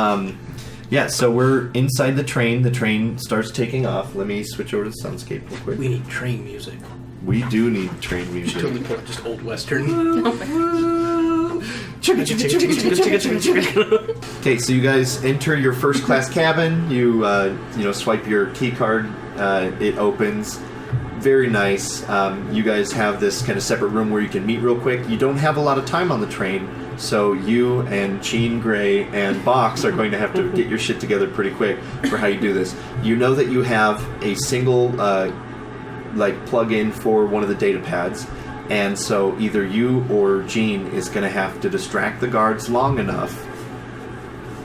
S1: so we're inside the train. The train starts taking off. Let me switch over to the soundscape real quick.
S5: We need train music.
S1: We do need trained
S5: Totally
S1: music.
S5: pull up just old western.
S1: Okay, so you guys enter your first class cabin. You swipe your key card. It opens. Very nice. You guys have this kind of separate room where you can meet real quick. You don't have a lot of time on the train, so you and Jean Grey and Box are going to have to get your shit together pretty quick for how you do this. You know that you have a single plug-in for one of the data pads, and so either you or Jean is going to have to distract the guards long enough,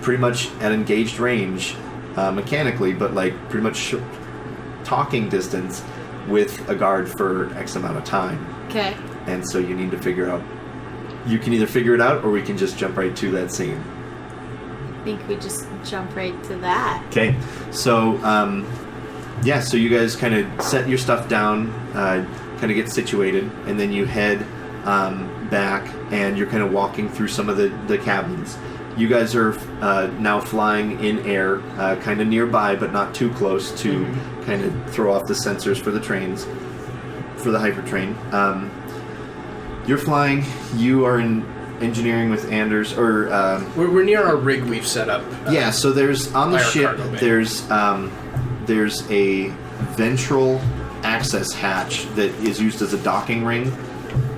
S1: pretty much at engaged range, mechanically, but pretty much talking distance with a guard for X amount of time.
S4: Okay.
S1: And so you need to figure out. You can either figure it out, or we can just jump right to that scene.
S4: I think we just jump right to that.
S1: Okay, so so you guys kind of set your stuff down, kind of get situated, and then you head back, and you're kind of walking through some of the cabins. You guys are now flying in air, kind of nearby, but not too close to kind of throw off the sensors for the trains, for the hypertrain. You're flying. You are in engineering with Anders, or
S5: We're near our rig we've set up.
S1: yeah. So there's on the
S5: by our
S1: ship.
S5: cargo bay.
S1: There's a ventral access hatch that is used as a docking ring.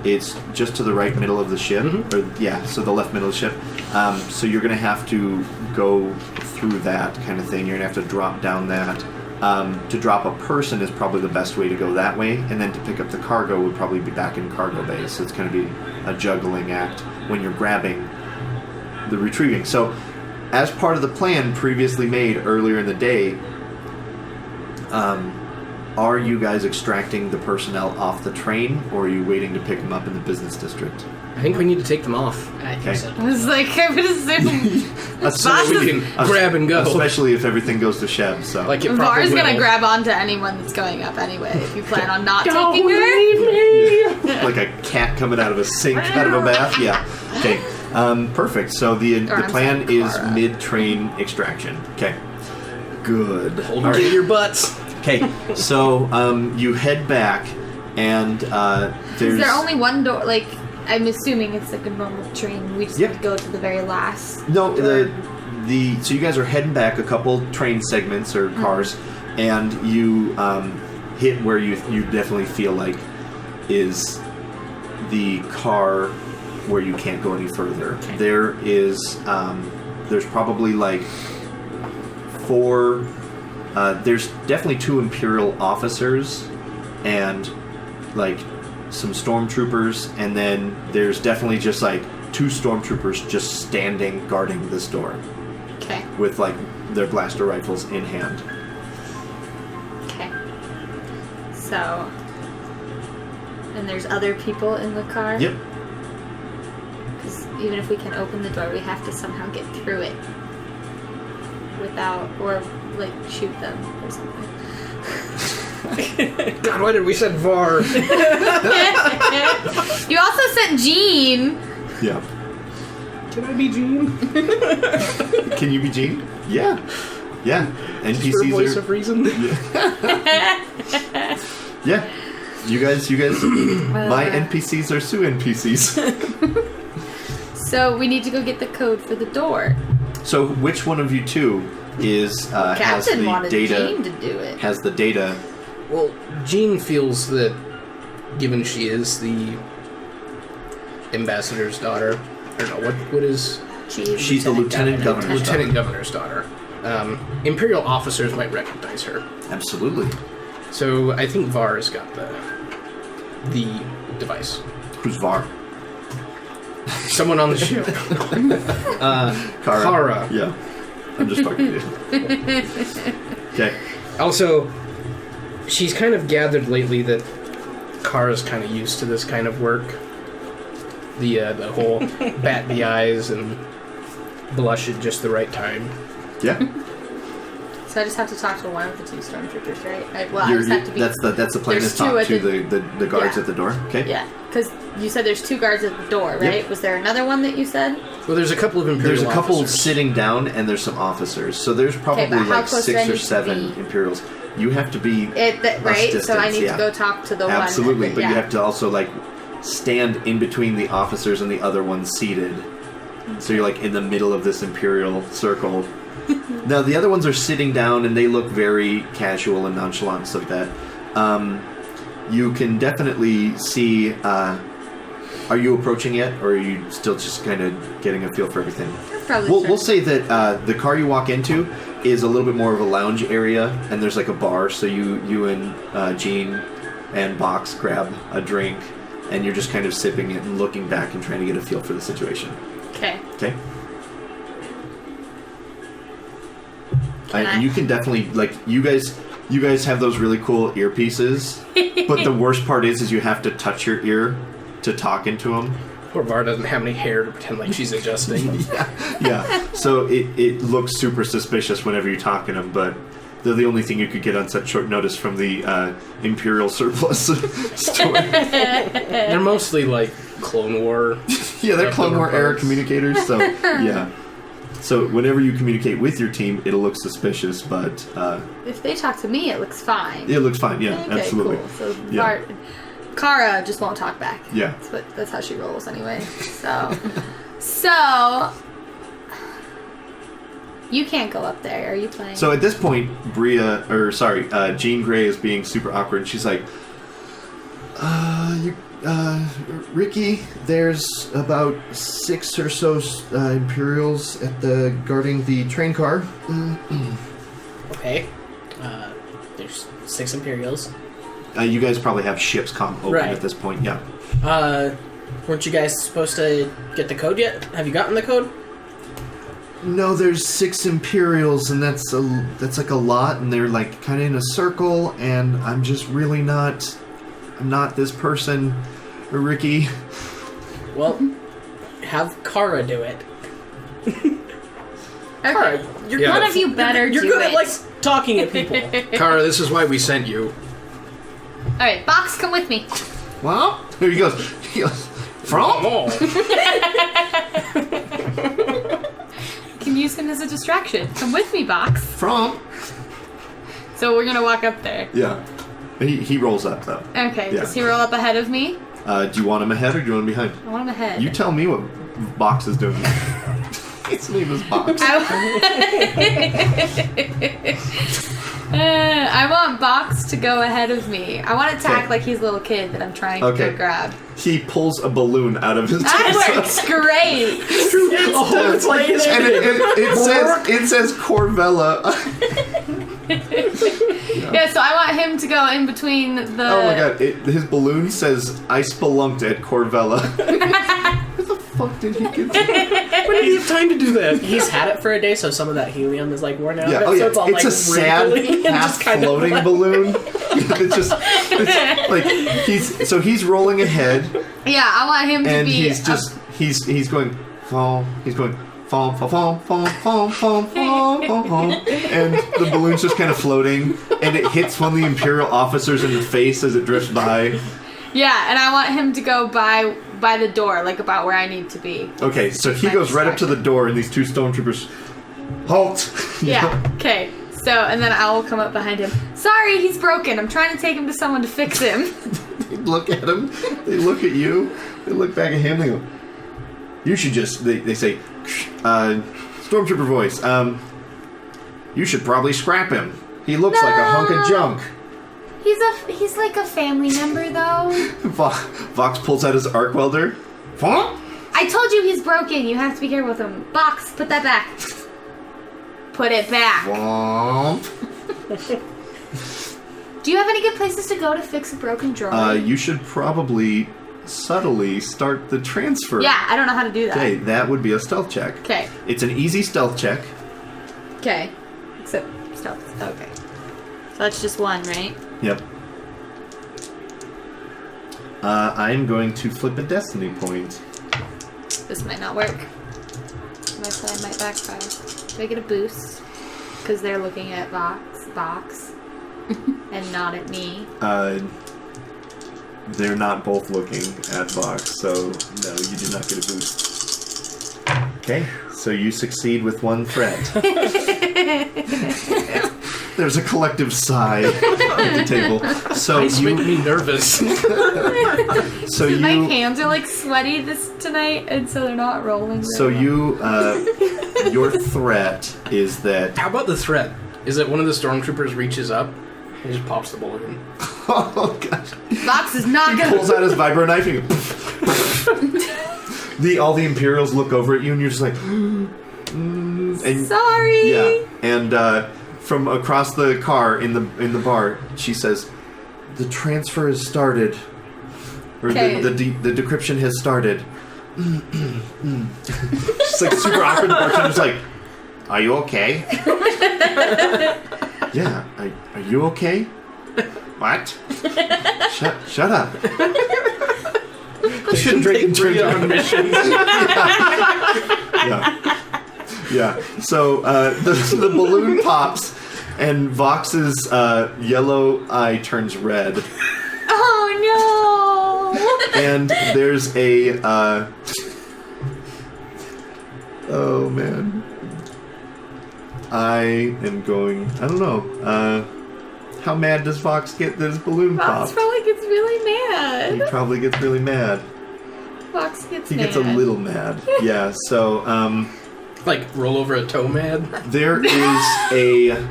S1: It's just to the right middle of the ship, so the left middle of the ship. So you're going to have to go through that kind of thing. You're going to have to drop down that. To drop a person is probably the best way to go that way, and then to pick up the cargo would probably be back in cargo bay. So it's going to be a juggling act when you're grabbing the retrieving. So, as part of the plan previously made earlier in the day, are you guys extracting the personnel off the train, or are you waiting to pick them up in the business district?
S5: I think we need to take them off.
S3: I think
S1: Okay.
S3: so.
S4: I was like, I would assume
S5: So we can grab and go.
S1: Especially if everything goes to Sheb. So,
S5: Like it
S4: Var's
S5: probably
S4: gonna
S5: will.
S4: grab onto anyone that's going up anyway. If you plan on not
S5: Don't
S4: taking her.
S5: leave me!
S1: like a cat coming out of a sink, out of a bath. Yeah. Okay. Perfect. So the
S4: I'm
S1: plan
S4: sorry,
S1: is
S4: Clara.
S1: mid-train extraction. Okay. Good.
S5: Hold
S1: All
S5: them to
S1: right.
S5: your butts.
S1: Okay. So you head back, and there's.
S4: Is there only one door? Like, I'm assuming it's like a normal train. We just
S1: Yep.
S4: go to the very last.
S1: No,
S4: door.
S1: so you guys are heading back a couple train segments or cars, and you hit where you definitely feel like is the car where you can't go any further. There is there's probably like 4. There's definitely 2 Imperial officers and like some stormtroopers, and then there's definitely just like 2 stormtroopers just standing guarding this door
S4: Okay.
S1: with like their blaster rifles in hand.
S4: Okay. So. And there's other people in the car?
S1: Yep.
S4: Because even if we can open the door, we have to somehow get through it. Without. Or, like, shoot them or something.
S5: God, why did we send Var?
S4: You also sent Jean!
S1: Yeah.
S5: Can I be Gene?
S1: Can you be Jean? Yeah. Yeah.
S5: For
S1: NPCs
S5: voice
S1: are.
S5: of reason?
S1: Yeah. You guys. My NPCs are Sue NPCs.
S4: So we need to go get the code for the door.
S1: So which one of you two is has
S4: Captain
S1: the
S4: wanted
S1: data?
S4: Jean to do it.
S1: Has the data?
S5: Well, Jean feels that, given she is the ambassador's daughter, I don't know, what is...
S1: She's the lieutenant governor's
S5: Lieutenant Governor's daughter. Imperial officers might recognize her.
S1: Absolutely.
S5: So I think Var has got the device.
S1: Who's Var?
S5: Someone on the ship. Kara.
S1: Yeah. I'm just fucking with you. Okay.
S5: Also, she's kind of gathered lately that Kara's kind of used to this kind of work. The whole bat the eyes and blush at just the right time.
S1: Yeah.
S4: So I just have to talk to one of the 2 stormtroopers, right? I
S1: You're-
S4: just have to be...
S1: that's the plan.
S4: There's
S1: Is
S4: 2
S1: talk
S4: at
S1: to
S4: the-
S1: the guards
S4: Yeah.
S1: at the door. Okay.
S4: Yeah, because you said there's 2 guards at the door, right?
S1: Yep.
S4: Was there another one that you said?
S5: Well, there's a couple of Imperial
S1: There's a couple
S5: officers.
S1: sitting down, and there's some officers. So there's probably
S4: but how
S1: like
S4: close do I
S1: 6 or
S4: need to
S1: 7
S4: be?
S1: Imperials. You have to be
S2: right?
S1: distance,
S2: So I need
S1: yeah.
S2: to go talk to the one.
S1: Absolutely, but
S2: yeah.
S1: you have to also like stand in between the officers and the other ones seated. So you're like in the middle of this Imperial circle. Now the other ones are sitting down and they look very casual and nonchalant and stuff like that. You can definitely see. Are you approaching yet, or are you still just kind of getting a feel for everything?
S2: Probably
S1: We'll say that the car you walk into is a little bit more of a lounge area, and there's like a bar. So you and Jean and Box grab a drink, and you're just kind of sipping it and looking back and trying to get a feel for the situation.
S2: Okay.
S1: Okay.
S2: Can I-
S1: You can definitely like you guys have those really cool earpieces, but the worst part is you have to touch your ear to talk into them.
S5: Poor Var doesn't have any hair to pretend like she's adjusting.
S1: Yeah. So it looks super suspicious whenever you're talking to them, but they're the only thing you could get on such short notice from the Imperial surplus store.
S5: They're mostly like Clone War.
S1: Yeah, they're Clone War era
S5: parts.
S1: communicators, so yeah. So whenever you communicate with your team, it'll look suspicious, but
S2: If they talk to me, it looks fine.
S1: it looks fine. Yeah,
S2: Okay,
S1: absolutely.
S2: cool. So
S1: Yeah.
S2: Kara just won't talk back.
S1: Yeah.
S2: That's how she rolls anyway. So you can't go up there. Are you playing?
S1: So at this point, Jean Grey is being super awkward. And she's like, Ricky, there's about 6 or so Imperials guarding the train car.
S3: Okay. There's 6 Imperials.
S1: You guys probably have ship's comm open
S3: Right.
S1: at this point, yeah.
S3: Weren't you guys supposed to get the code yet? Have you gotten the code?
S1: No, there's 6 Imperials, and that's like a lot, and they're like kind of in a circle, and I'm just really I'm not this person, Ricky.
S3: Well, have Kara do it.
S2: okay.
S5: Yeah.
S2: One of you better
S3: You're
S2: do
S3: good
S2: it.
S3: at like talking to people.
S5: Kara, this is why we sent you.
S2: All right, Box, come with me.
S1: Well, here he goes. From?
S5: Oh.
S4: Can use him as a distraction. Come with me, Box.
S1: From?
S4: So we're gonna walk up there.
S1: Yeah. He rolls up, though.
S4: Okay.
S1: Yeah.
S4: Does he roll up ahead of me?
S1: Do you want him ahead or do you want him behind?
S4: I want him ahead.
S1: You tell me what Box is doing. His name is Box.
S4: I want Box to go ahead of me. I want it to
S1: Okay.
S4: act like he's a little kid that I'm trying to
S1: Okay.
S4: go grab.
S1: He pulls a balloon out of his
S4: That
S1: torso.
S4: works great.
S3: It's like this.
S1: And it says Corvella.
S4: Yeah, so I want him to go in between the.
S1: Oh my god, his balloon says, I spelunked at Corvella. Where the fuck did he get that?
S5: When did he have time to do that?
S3: He's had it for a day, so some of that helium is like worn out.
S1: Yeah,
S3: of it,
S1: oh yeah,
S3: so it's all
S1: it's
S3: like
S1: a sad,
S3: wrinkly and
S1: half
S3: just kind
S1: floating
S3: of like,
S1: balloon. it's like, he's rolling ahead,
S4: Yeah, I want him to
S1: and
S4: be.
S1: he's going, fall, he's going, fall, fall, fall, fall, fall, fall, fall, fall, fall, and the balloon's just kind of floating, and it hits one of the Imperial officers in the face as it drifts by.
S4: Yeah, and I want him to go by the door, like about where I need to be.
S1: Okay, so he goes right up to the door, and these 2 stormtroopers halt.
S4: Yeah. Okay. So, and then I will come up behind him. Sorry, he's broken. I'm trying to take him to someone to fix him.
S1: They look at him. They look at you. They look back at him. They go, you should just, they say, stormtrooper voice, you should probably scrap him. He looks like a hunk of junk.
S2: He's like a family member though.
S1: Vox pulls out his arc welder.
S2: I told you he's broken. You have to be careful with him. Box, put that back. Put it back.
S1: Womp.
S2: Do you have any good places to go to fix a broken droid?
S1: You should probably subtly start the transfer.
S4: Yeah, I don't know how to do that.
S1: Okay, that would be a stealth check.
S4: Okay.
S1: It's an easy stealth check.
S4: Okay. Except stealth. Okay. So that's just 1, right?
S1: Yep. I'm going to flip a destiny point.
S4: This might not work. My plan might backfire. Do I get a boost? Because they're looking at Vox, and not at me.
S1: They're not both looking at Vox, so no, you do not get a boost. Okay, so you succeed with 1 threat. There's a collective sigh at the table. So
S5: Ice
S1: you
S5: make me nervous.
S1: so
S4: My
S1: you
S4: hands are like sweaty tonight, and so they're not rolling.
S1: so
S4: very well.
S1: you your threat is that
S5: How about the threat? Is that one of the stormtroopers reaches up and just pops the bullet in?
S1: oh gosh.
S4: Vox is not gonna.
S1: Pulls out his vibro knife and all the Imperials look over at you and you're just like and
S4: Sorry.
S1: yeah, and from across the car in the bar, she says, "The transfer has started, or
S4: Okay.
S1: the decryption has started." She's like super awkward. The bartender's like, "Are you okay?" Yeah. Are you okay? What? Shut up. You shouldn't drink and drink
S5: on missions.
S1: Yeah. So the balloon pops, and Vox's yellow eye turns red,
S4: Oh no.
S1: and there's a. Oh man. I am going. I don't know. How mad does Vox get that his balloon
S4: Vox
S1: popped?
S4: probably gets really
S1: He
S4: mad.
S1: probably gets really mad.
S4: Fox gets
S1: He
S4: mad.
S1: gets a little mad. Yeah. So
S5: Like, roll over a toe mad?
S1: there is a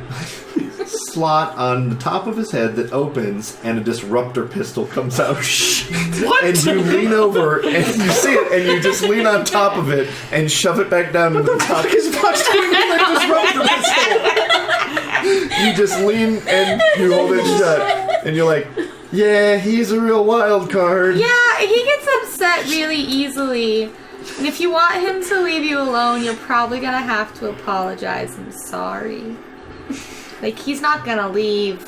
S1: slot on the top of his head that opens, and a disruptor pistol comes out.
S5: What?
S1: And you lean over, and you see it, and you just lean on top of it and shove it back down to the top.
S5: His Fox doing with a disruptor pistol?
S1: You just lean and you hold it shut, and you're like, "Yeah, he's a real wild card."
S4: Yeah, he gets upset really easily. And if you want him to leave you alone, you're probably gonna have to apologize. I'm sorry. Like, he's not gonna leave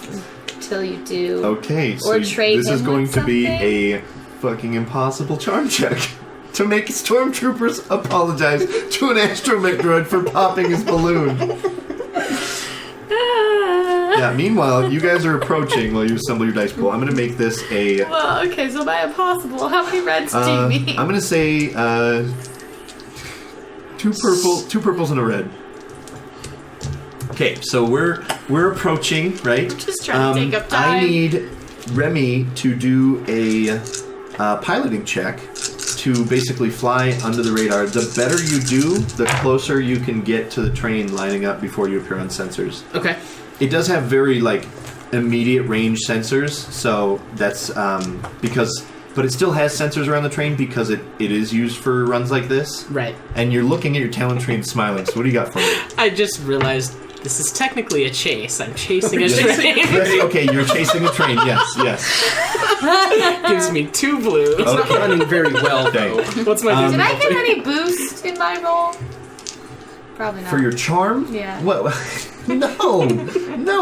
S4: until you do.
S1: Okay, so
S4: Or trade
S1: this is
S4: him
S1: going
S4: with
S1: to be
S4: something?
S1: a fucking impossible charm check to make stormtroopers apologize to an astromech droid for popping his balloon. Yeah, meanwhile, you guys are approaching while you assemble your dice pool. I'm going to make this a...
S4: Well, okay, so by impossible, how many reds do you mean?
S1: I'm going to say two purples and a red. Okay, so we're approaching, right?
S4: Just trying to take up time.
S1: I need Remy to do a piloting check to basically fly under the radar. The better you do, the closer you can get to the train lining up before you appear on sensors.
S3: Okay.
S1: It does have very, immediate range sensors, so that's, but it still has sensors around the train because it is used for runs like this.
S3: Right.
S1: And you're looking at your Talon train smiling, so what do you got for me?
S3: I just realized this is technically a chase. I'm chasing a train.
S1: Yes, okay, you're chasing a train, yes.
S3: Gives me 2 blues.
S5: It's not running very well, though.
S3: What's my
S4: Did I
S3: difficulty?
S4: get any boost in my roll? Probably not.
S1: For your charm?
S4: Yeah.
S1: What? No.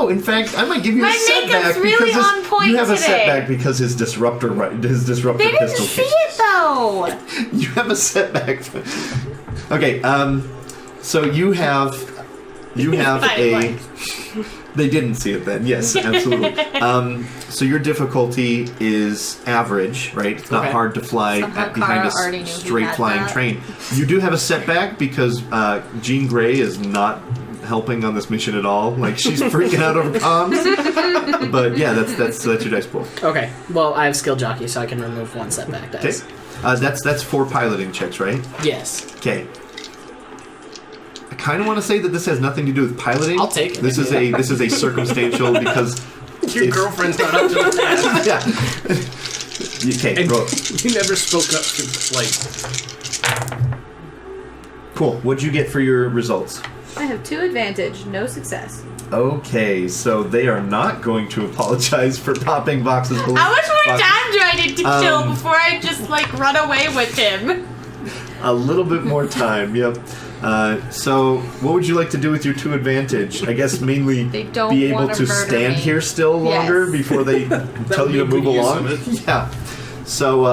S1: In fact, I might give you
S4: My
S1: a setback
S4: makeup's really
S1: because
S4: on point
S1: you have a
S4: today.
S1: setback because his disruptor
S4: They didn't
S1: pistol
S4: see
S1: case.
S4: it though.
S1: You have a setback. Okay, so you have a. They didn't see it then. Yes, absolutely. So your difficulty is average, right? It's not
S3: Okay.
S1: hard to fly
S4: Somehow
S1: behind
S4: Kara
S1: a
S4: already knew he
S1: straight
S4: had
S1: flying
S4: that.
S1: train. You do have a setback because Jean Grey is not helping on this mission at all. Like, she's freaking out over comms. But yeah, that's your dice pool.
S3: Okay. Well, I have skill jockey, so I can remove 1 setback
S1: Okay,
S3: dice.
S1: that's 4 piloting checks, right?
S3: Yes.
S1: Okay. I kind of want to say that this has nothing to do with piloting.
S3: I'll take it.
S1: This is a circumstantial because
S5: Your
S1: it's-
S5: girlfriend's not up to the task.
S1: yeah. Okay,
S5: And
S1: roll.
S5: you never spoke up to flight.
S1: Cool. What'd you get for your results?
S4: I have 2 advantage, no success.
S1: Okay, so they are not going to apologize for popping Vox's balloon.
S4: How much more
S1: Vox-
S4: time do I need to kill
S1: Um,
S4: before I just run away with him?
S1: A little bit more time. Yep. So, what would you like to do with your 2 advantage? I guess mainly
S4: They don't
S1: be able
S4: wanna
S1: to
S4: murder
S1: stand
S4: me.
S1: here still longer
S4: Yes.
S1: before they tell you to
S5: would be
S1: move
S5: good use
S1: along.
S5: of it.
S1: Yeah. So,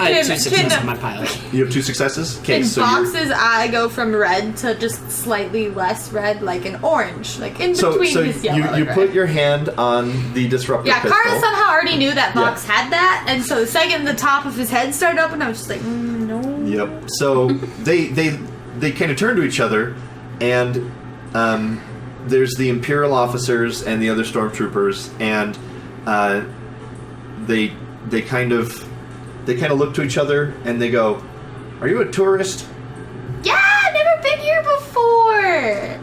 S3: I have 2
S4: Can-
S3: successes
S4: can-
S3: on my pilot.
S1: you have 2 successes? Okay,
S4: In
S1: so you're...
S4: Fox's eye go from red to just slightly less red, like an orange, like in
S1: So
S4: between his yellow
S1: you
S4: and
S1: put
S4: red.
S1: your hand on the disruptor
S4: Yeah,
S1: pistol.
S4: Kara somehow already knew that
S1: Yeah.
S4: Vox had that, and so the second the top of his head started open, I was just like, no.
S1: Yep. So they kind of turn to each other, and there's the Imperial officers and the other stormtroopers, and they kind of look to each other and they go, "Are you a tourist?"
S4: Yeah, never been here before.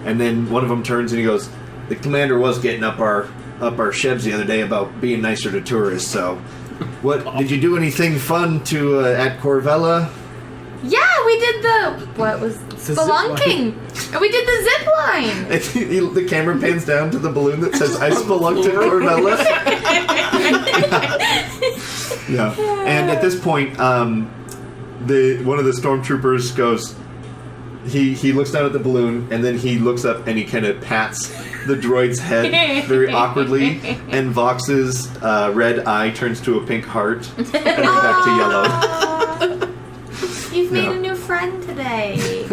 S1: And then one of them turns and he goes, "The commander was getting up our shebs the other day about being nicer to tourists. So, what did you do? Anything fun to at Corvella?"
S4: Yeah, we did spelunking, and we did the zip line.
S1: The camera pans down to the balloon that says "I spelunked at Corvella." Yeah, and at this point, one of the stormtroopers goes. He looks down at the balloon, and then he looks up and he kind of pats the droid's head very awkwardly, and Vox's red eye turns to a pink heart, and then back to yellow.
S4: You've made a new friend today.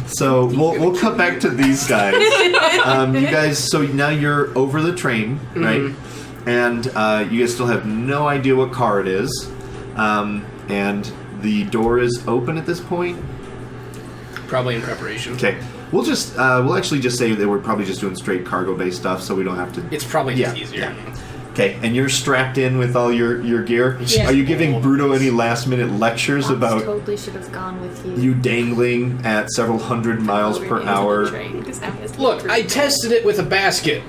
S1: So we'll cut back to these guys. You guys, so now you're over the train, right? And you guys still have no idea what car it is, and the door is open at this point.
S5: Probably in preparation.
S1: Okay, we'll actually just say that we're probably just doing straight cargo-based stuff, so we don't have to.
S5: It's probably just easier.
S1: Yeah. Okay, and you're strapped in with all your gear.
S2: Yeah.
S1: Are you giving Bruto any last-minute lectures about
S2: Totally should have gone with you.
S1: you dangling at several hundred miles per hour?
S5: Look, I tested it with a basket.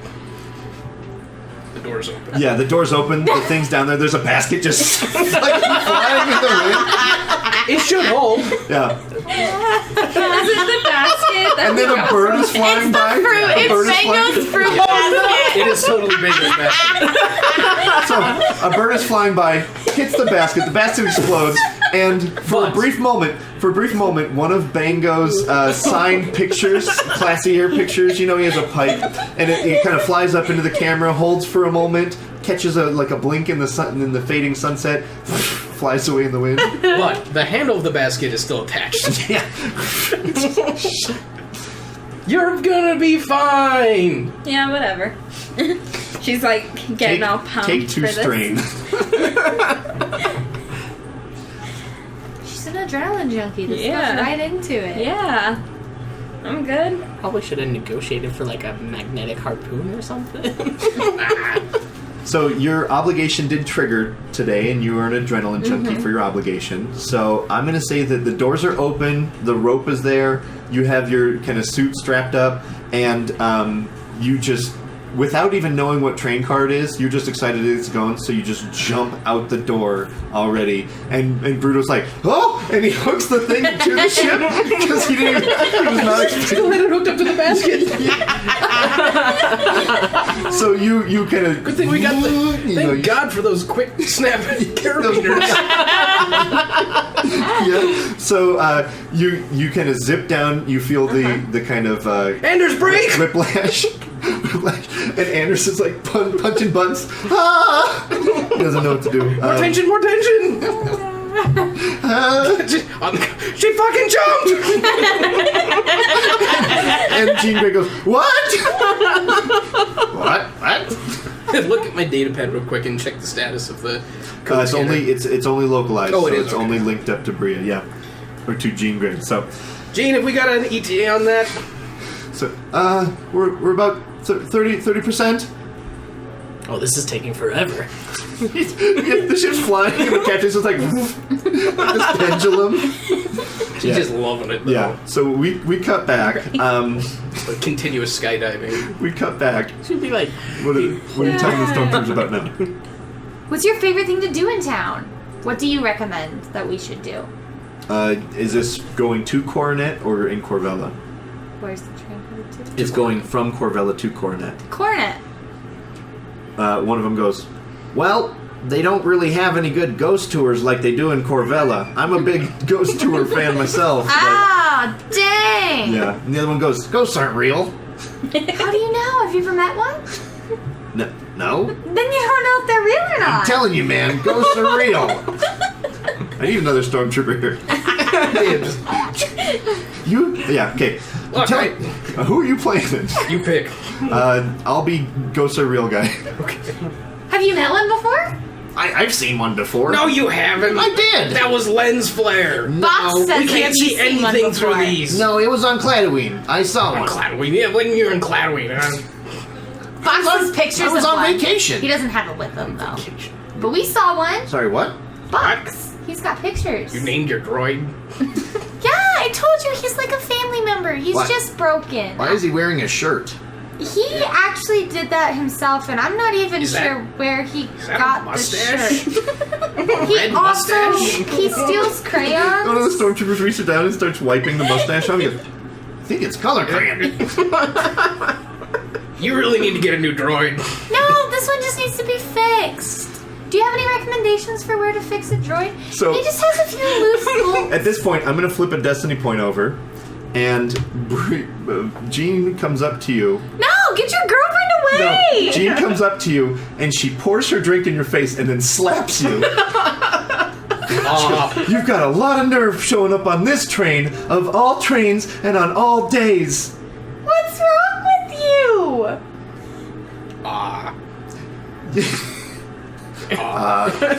S5: The door's open.
S1: Yeah, the door's open. The thing's down there. There's a basket just like flying in the wind.
S5: It should hold.
S1: Yeah,
S2: Is it the basket?
S1: and then a bird is flying by. A bird is flying-
S4: Mango's fruit basket.
S5: It is totally bigger than that.
S1: So a bird is flying by, hits the basket explodes, and for a brief moment, one of Bango's signed pictures, classy air pictures, he has a pipe, and it kind of flies up into the camera, holds for a moment, catches a blink in the sun, in the fading sunset, flies away in the wind.
S5: But the handle of the basket is still attached.
S1: Yeah.
S5: You're gonna be fine.
S2: Yeah, whatever. She's like getting all pumped.
S1: Take two
S2: for this.
S1: strain.
S4: She's an adrenaline junkie. This
S2: Yeah.
S4: goes right into it.
S2: Yeah. I'm good.
S3: Probably should have negotiated for like a magnetic harpoon or something.
S1: So your obligation did trigger today, and you are an adrenaline junkie for your obligation. So I'm going to say that the doors are open, the rope is there, you have your kind of suit strapped up, and you just, without even knowing what train car it is, you're just excited it's going, so you just jump out the door already. And Bruto's like, "Oh!" And he hooks the thing to the ship because he was not expecting.
S5: Still had it hooked up to the basket.
S1: So you kind of.
S5: Good thing we got the. Thank God for those quick snap carabiners.
S1: Yeah. So you kind of zip down. You feel the kind of
S5: Anders, break!
S1: whiplash. And Anderson's like punching buttons. Ah! He doesn't know what to do.
S5: More tension, more tension! She fucking jumped!
S1: And Jean Grey goes, "What? What?
S5: Look at my data pad real quick and check the status of the code
S1: It's
S5: scanner.
S1: it's only localized.
S5: Oh, it
S1: so
S5: is,
S1: it's
S5: okay.
S1: only linked up to Bria, yeah, or to Jean Grey. So
S5: Gene, have we got an ETA on that?
S1: we're about 30%.
S3: Oh, this is taking forever.
S1: The ship's flying, and the captain's just like this pendulum.
S5: She's just loving it, though.
S1: Yeah. So we cut back.
S5: Like continuous skydiving.
S1: We cut back.
S3: She'd be like,
S1: What are you telling the stormtroopers about now?
S4: What's your favorite thing to do in town? What do you recommend that we should do?
S1: Is this going to Coronet or in Corvella?
S4: Where's the train headed to?
S1: It's going from Corvella to Coronet.
S4: Cornet.
S1: One of them goes, "Well, they don't really have any good ghost tours like they do in Corvella. I'm a big ghost tour fan myself."
S4: Ah, dang!
S1: Yeah. And the other one goes, "Ghosts aren't real."
S4: How do you know? Have you ever met one?
S1: No.
S4: Then you don't know if they're real or not.
S1: I'm telling you, man, ghosts are real. I need another stormtrooper here. Yeah, okay.
S5: Look,
S1: Who are you playing?
S5: you pick.
S1: I'll be ghosts are real guy.
S5: Okay.
S4: Have you met one before?
S1: I've seen one before.
S5: No, you haven't.
S1: I did.
S5: That was lens flare.
S4: Box
S1: No,
S4: says
S5: We
S4: that
S5: can't
S4: he's
S5: see
S4: seen one
S5: anything through
S4: before.
S5: these.
S1: No, it was on Cladween. I saw
S5: On
S1: one.
S5: Cladween. Yeah, when you're in Cladween.
S4: Box has pictures
S1: I was
S4: of
S1: on
S4: one.
S1: vacation.
S4: He doesn't have it with him though. But we saw one.
S1: Sorry, what?
S4: Box. He's got pictures.
S5: You named your droid.
S4: Yeah, I told you he's like a family member. He's
S1: What?
S4: just broken.
S1: Why is he wearing a shirt?
S4: He actually did that himself, and I'm not even
S5: Is that-
S4: sure where he
S5: Is that
S4: got
S5: a
S4: the
S5: mustache?
S4: shirt.
S5: A
S4: He
S5: red
S4: also
S5: mustache?
S4: he steals crayons.
S1: One of the stormtroopers reaches down and starts wiping the mustache off. He goes, I think it's color crayon.
S5: You really need to get a new droid.
S4: No, this one just needs to be fixed. Do you have any recommendations for where to fix a droid?
S1: So-
S4: he just has a few loose bolts.
S1: At this point, I'm going to flip a destiny point over, and Jean comes up to you.
S4: No, get your girlfriend away!
S1: No, Jean comes up to you, and she pours her drink in your face and then slaps you. You've got a lot of nerve showing up on this train, of all trains and on all days.
S4: What's wrong with you?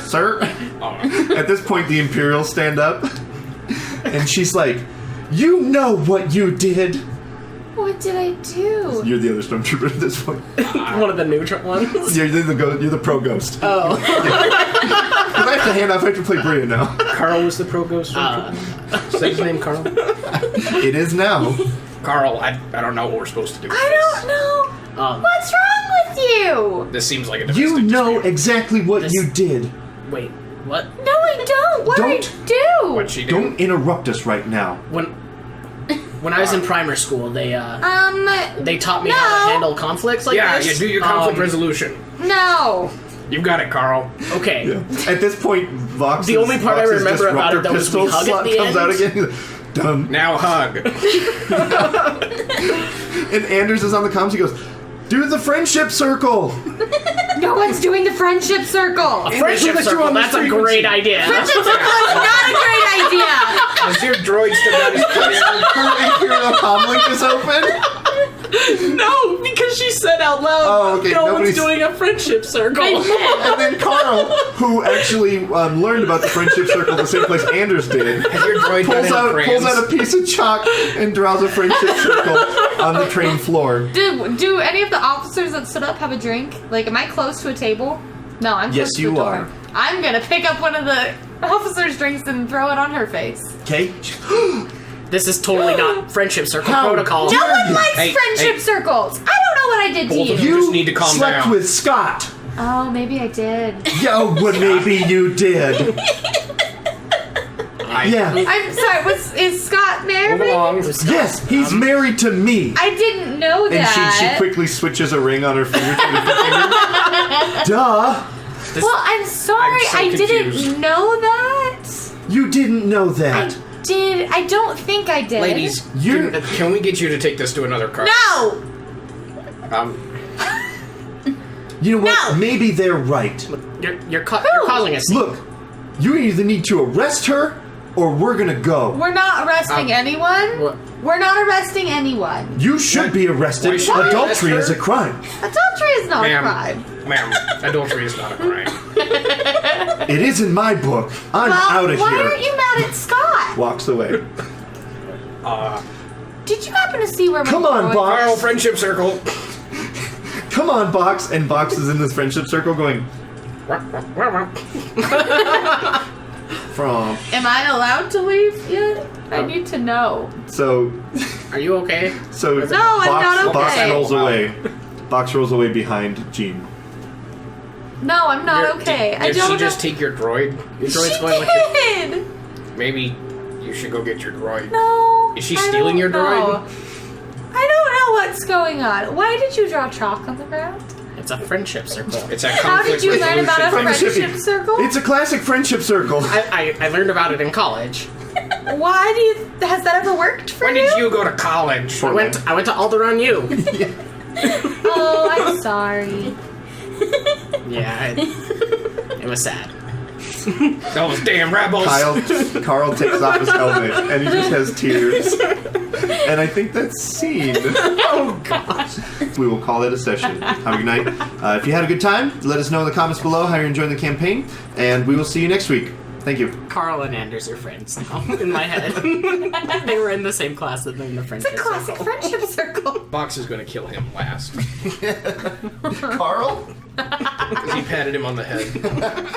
S1: Sir? At this point, the Imperials stand up, and she's like, you know what you did.
S4: What did I do?
S1: You're the other stormtrooper at this point.
S3: One of the neutral ones.
S1: You're the pro ghost.
S3: Oh.
S1: Because I have to hand off. I have to play Bria now.
S5: Carl was the pro ghost. Say his name, Carl.
S1: It is now.
S5: Carl, I don't know what we're supposed to do. With
S4: I
S5: this.
S4: don't know. What's wrong with you?
S5: This seems like a
S1: You
S5: domestic
S1: know
S5: dispute.
S1: exactly what you did.
S3: Wait, what?
S4: No, I don't. What did I do?
S5: What'd she do?
S1: Don't interrupt us right now.
S3: When I was in primer school, they taught me how to handle conflicts like
S5: Yeah,
S3: this.
S5: you do your conflict resolution.
S4: No.
S5: You've got it, Carl.
S3: Okay.
S1: At this point, Vox's
S3: The only part I
S1: Vox's
S3: remember about
S1: disruptor
S3: it, though, was we
S1: pistol
S3: hug at
S1: slot
S3: the
S1: comes
S3: end.
S1: out again. He's like, done.
S5: Now hug.
S1: And Anders is on the comms. He goes, "Do the friendship circle."
S4: No one's doing the friendship circle.
S3: Friendship
S5: let you
S3: circle,
S5: on the
S3: that's a
S5: frequency.
S3: great idea.
S4: Friendship circle is not a great idea.
S5: Does your droid still got his
S1: Imperial comlink is open.
S3: No, because she said out loud,
S1: Oh, okay,
S3: no
S1: nobody's-
S3: one's doing a friendship circle.
S1: And then Carl, who actually learned about the friendship circle the same place Anders did,
S5: Has your droid got
S1: pulls
S5: any
S1: out a piece of chalk and draws a friendship circle on the train floor.
S4: Do any of the officers that stood up have a drink? Like, am I close to a table? No, I'm close
S1: Yes,
S4: to
S1: you
S4: a door.
S1: are.
S4: I'm gonna pick up one of the officers' drinks and throw it on her face.
S1: Okay.
S3: This is totally not friendship circle
S1: How
S3: protocol.
S4: No one likes
S5: Hey,
S4: friendship
S5: hey.
S4: circles. I don't know what I did to
S5: Both
S4: you.
S5: of you just need to calm
S1: slept
S5: down.
S1: with Scott.
S4: Oh, maybe I did.
S1: Yo, what maybe you did. Yeah.
S4: I'm sorry. Is Scott
S5: Move
S4: married?
S5: along.
S1: Yes, he's married to me.
S4: I didn't know
S1: And
S4: that.
S1: she quickly switches a ring on her finger. Duh.
S4: Well, I'm sorry.
S5: I'm so
S4: I
S5: confused.
S4: didn't know that.
S1: You didn't know
S4: I
S1: that.
S4: did. I don't think I did.
S5: Ladies,
S1: You-
S5: can we get you to take this to another car?
S4: No.
S1: You know what?
S4: No.
S1: Maybe they're right.
S3: You're causing a scene.
S1: Look, you either need to arrest her or we're gonna go.
S4: We're not arresting anyone.
S3: What?
S4: We're not arresting anyone.
S1: You should be arrested.
S5: Why should we
S1: Adultery
S5: arrest
S1: is
S5: her?
S1: a crime.
S4: Adultery is not a
S5: Ma'am,
S4: crime.
S5: ma'am, adultery is not a crime.
S1: It is in my book. I'm
S4: Well,
S1: out of
S4: why
S1: here.
S4: aren't you mad at Scott?
S1: Walks away.
S4: Did you happen to see where my
S1: Come on,
S4: droid-
S1: Box.
S5: Carl, friendship circle.
S1: Come on, Box. And Box is in this friendship circle going, from.
S4: Am I allowed to leave yet? I need to know.
S1: So,
S3: Are you okay?
S1: so
S4: No, I'm not
S1: Box
S4: okay.
S1: rolls away. Box rolls away behind Jean.
S4: No, I'm not okay. I
S5: Did
S4: don't
S5: she
S4: know.
S5: just take your droid? Your droid's
S4: She
S5: going with you.
S4: did.
S5: Maybe you should go get your droid.
S4: No.
S5: Is she
S4: I
S5: stealing
S4: don't
S5: your droid?
S4: know. I don't know what's going on. Why did you draw chalk on the ground?
S3: It's a friendship circle.
S5: It's a
S4: How
S5: conflict
S4: did you learn about a
S5: resolution.
S4: friendship circle?
S1: It's a classic friendship circle.
S3: I learned about it in college.
S4: Why do you? Has that ever worked for
S5: When
S4: you?
S5: did you go to college?
S3: I went to Alderaan U.
S4: Oh, I'm sorry.
S3: Yeah, it was sad.
S5: Those damn rebels.
S1: Carl takes off his helmet and he just has tears. And I think that's scene.
S3: Oh gosh.
S1: we will call it a session. Have a good night. If you had a good time, let us know in the comments below how you're enjoying the campaign, and we will see you next week. Thank you.
S3: Carl and Anders are friends now, in my head. They were in the same class and then the friendship
S4: It's a classic
S3: circle.
S4: friendship circle.
S5: Box is going to kill him last.
S1: Carl?
S5: Because he patted him on the head.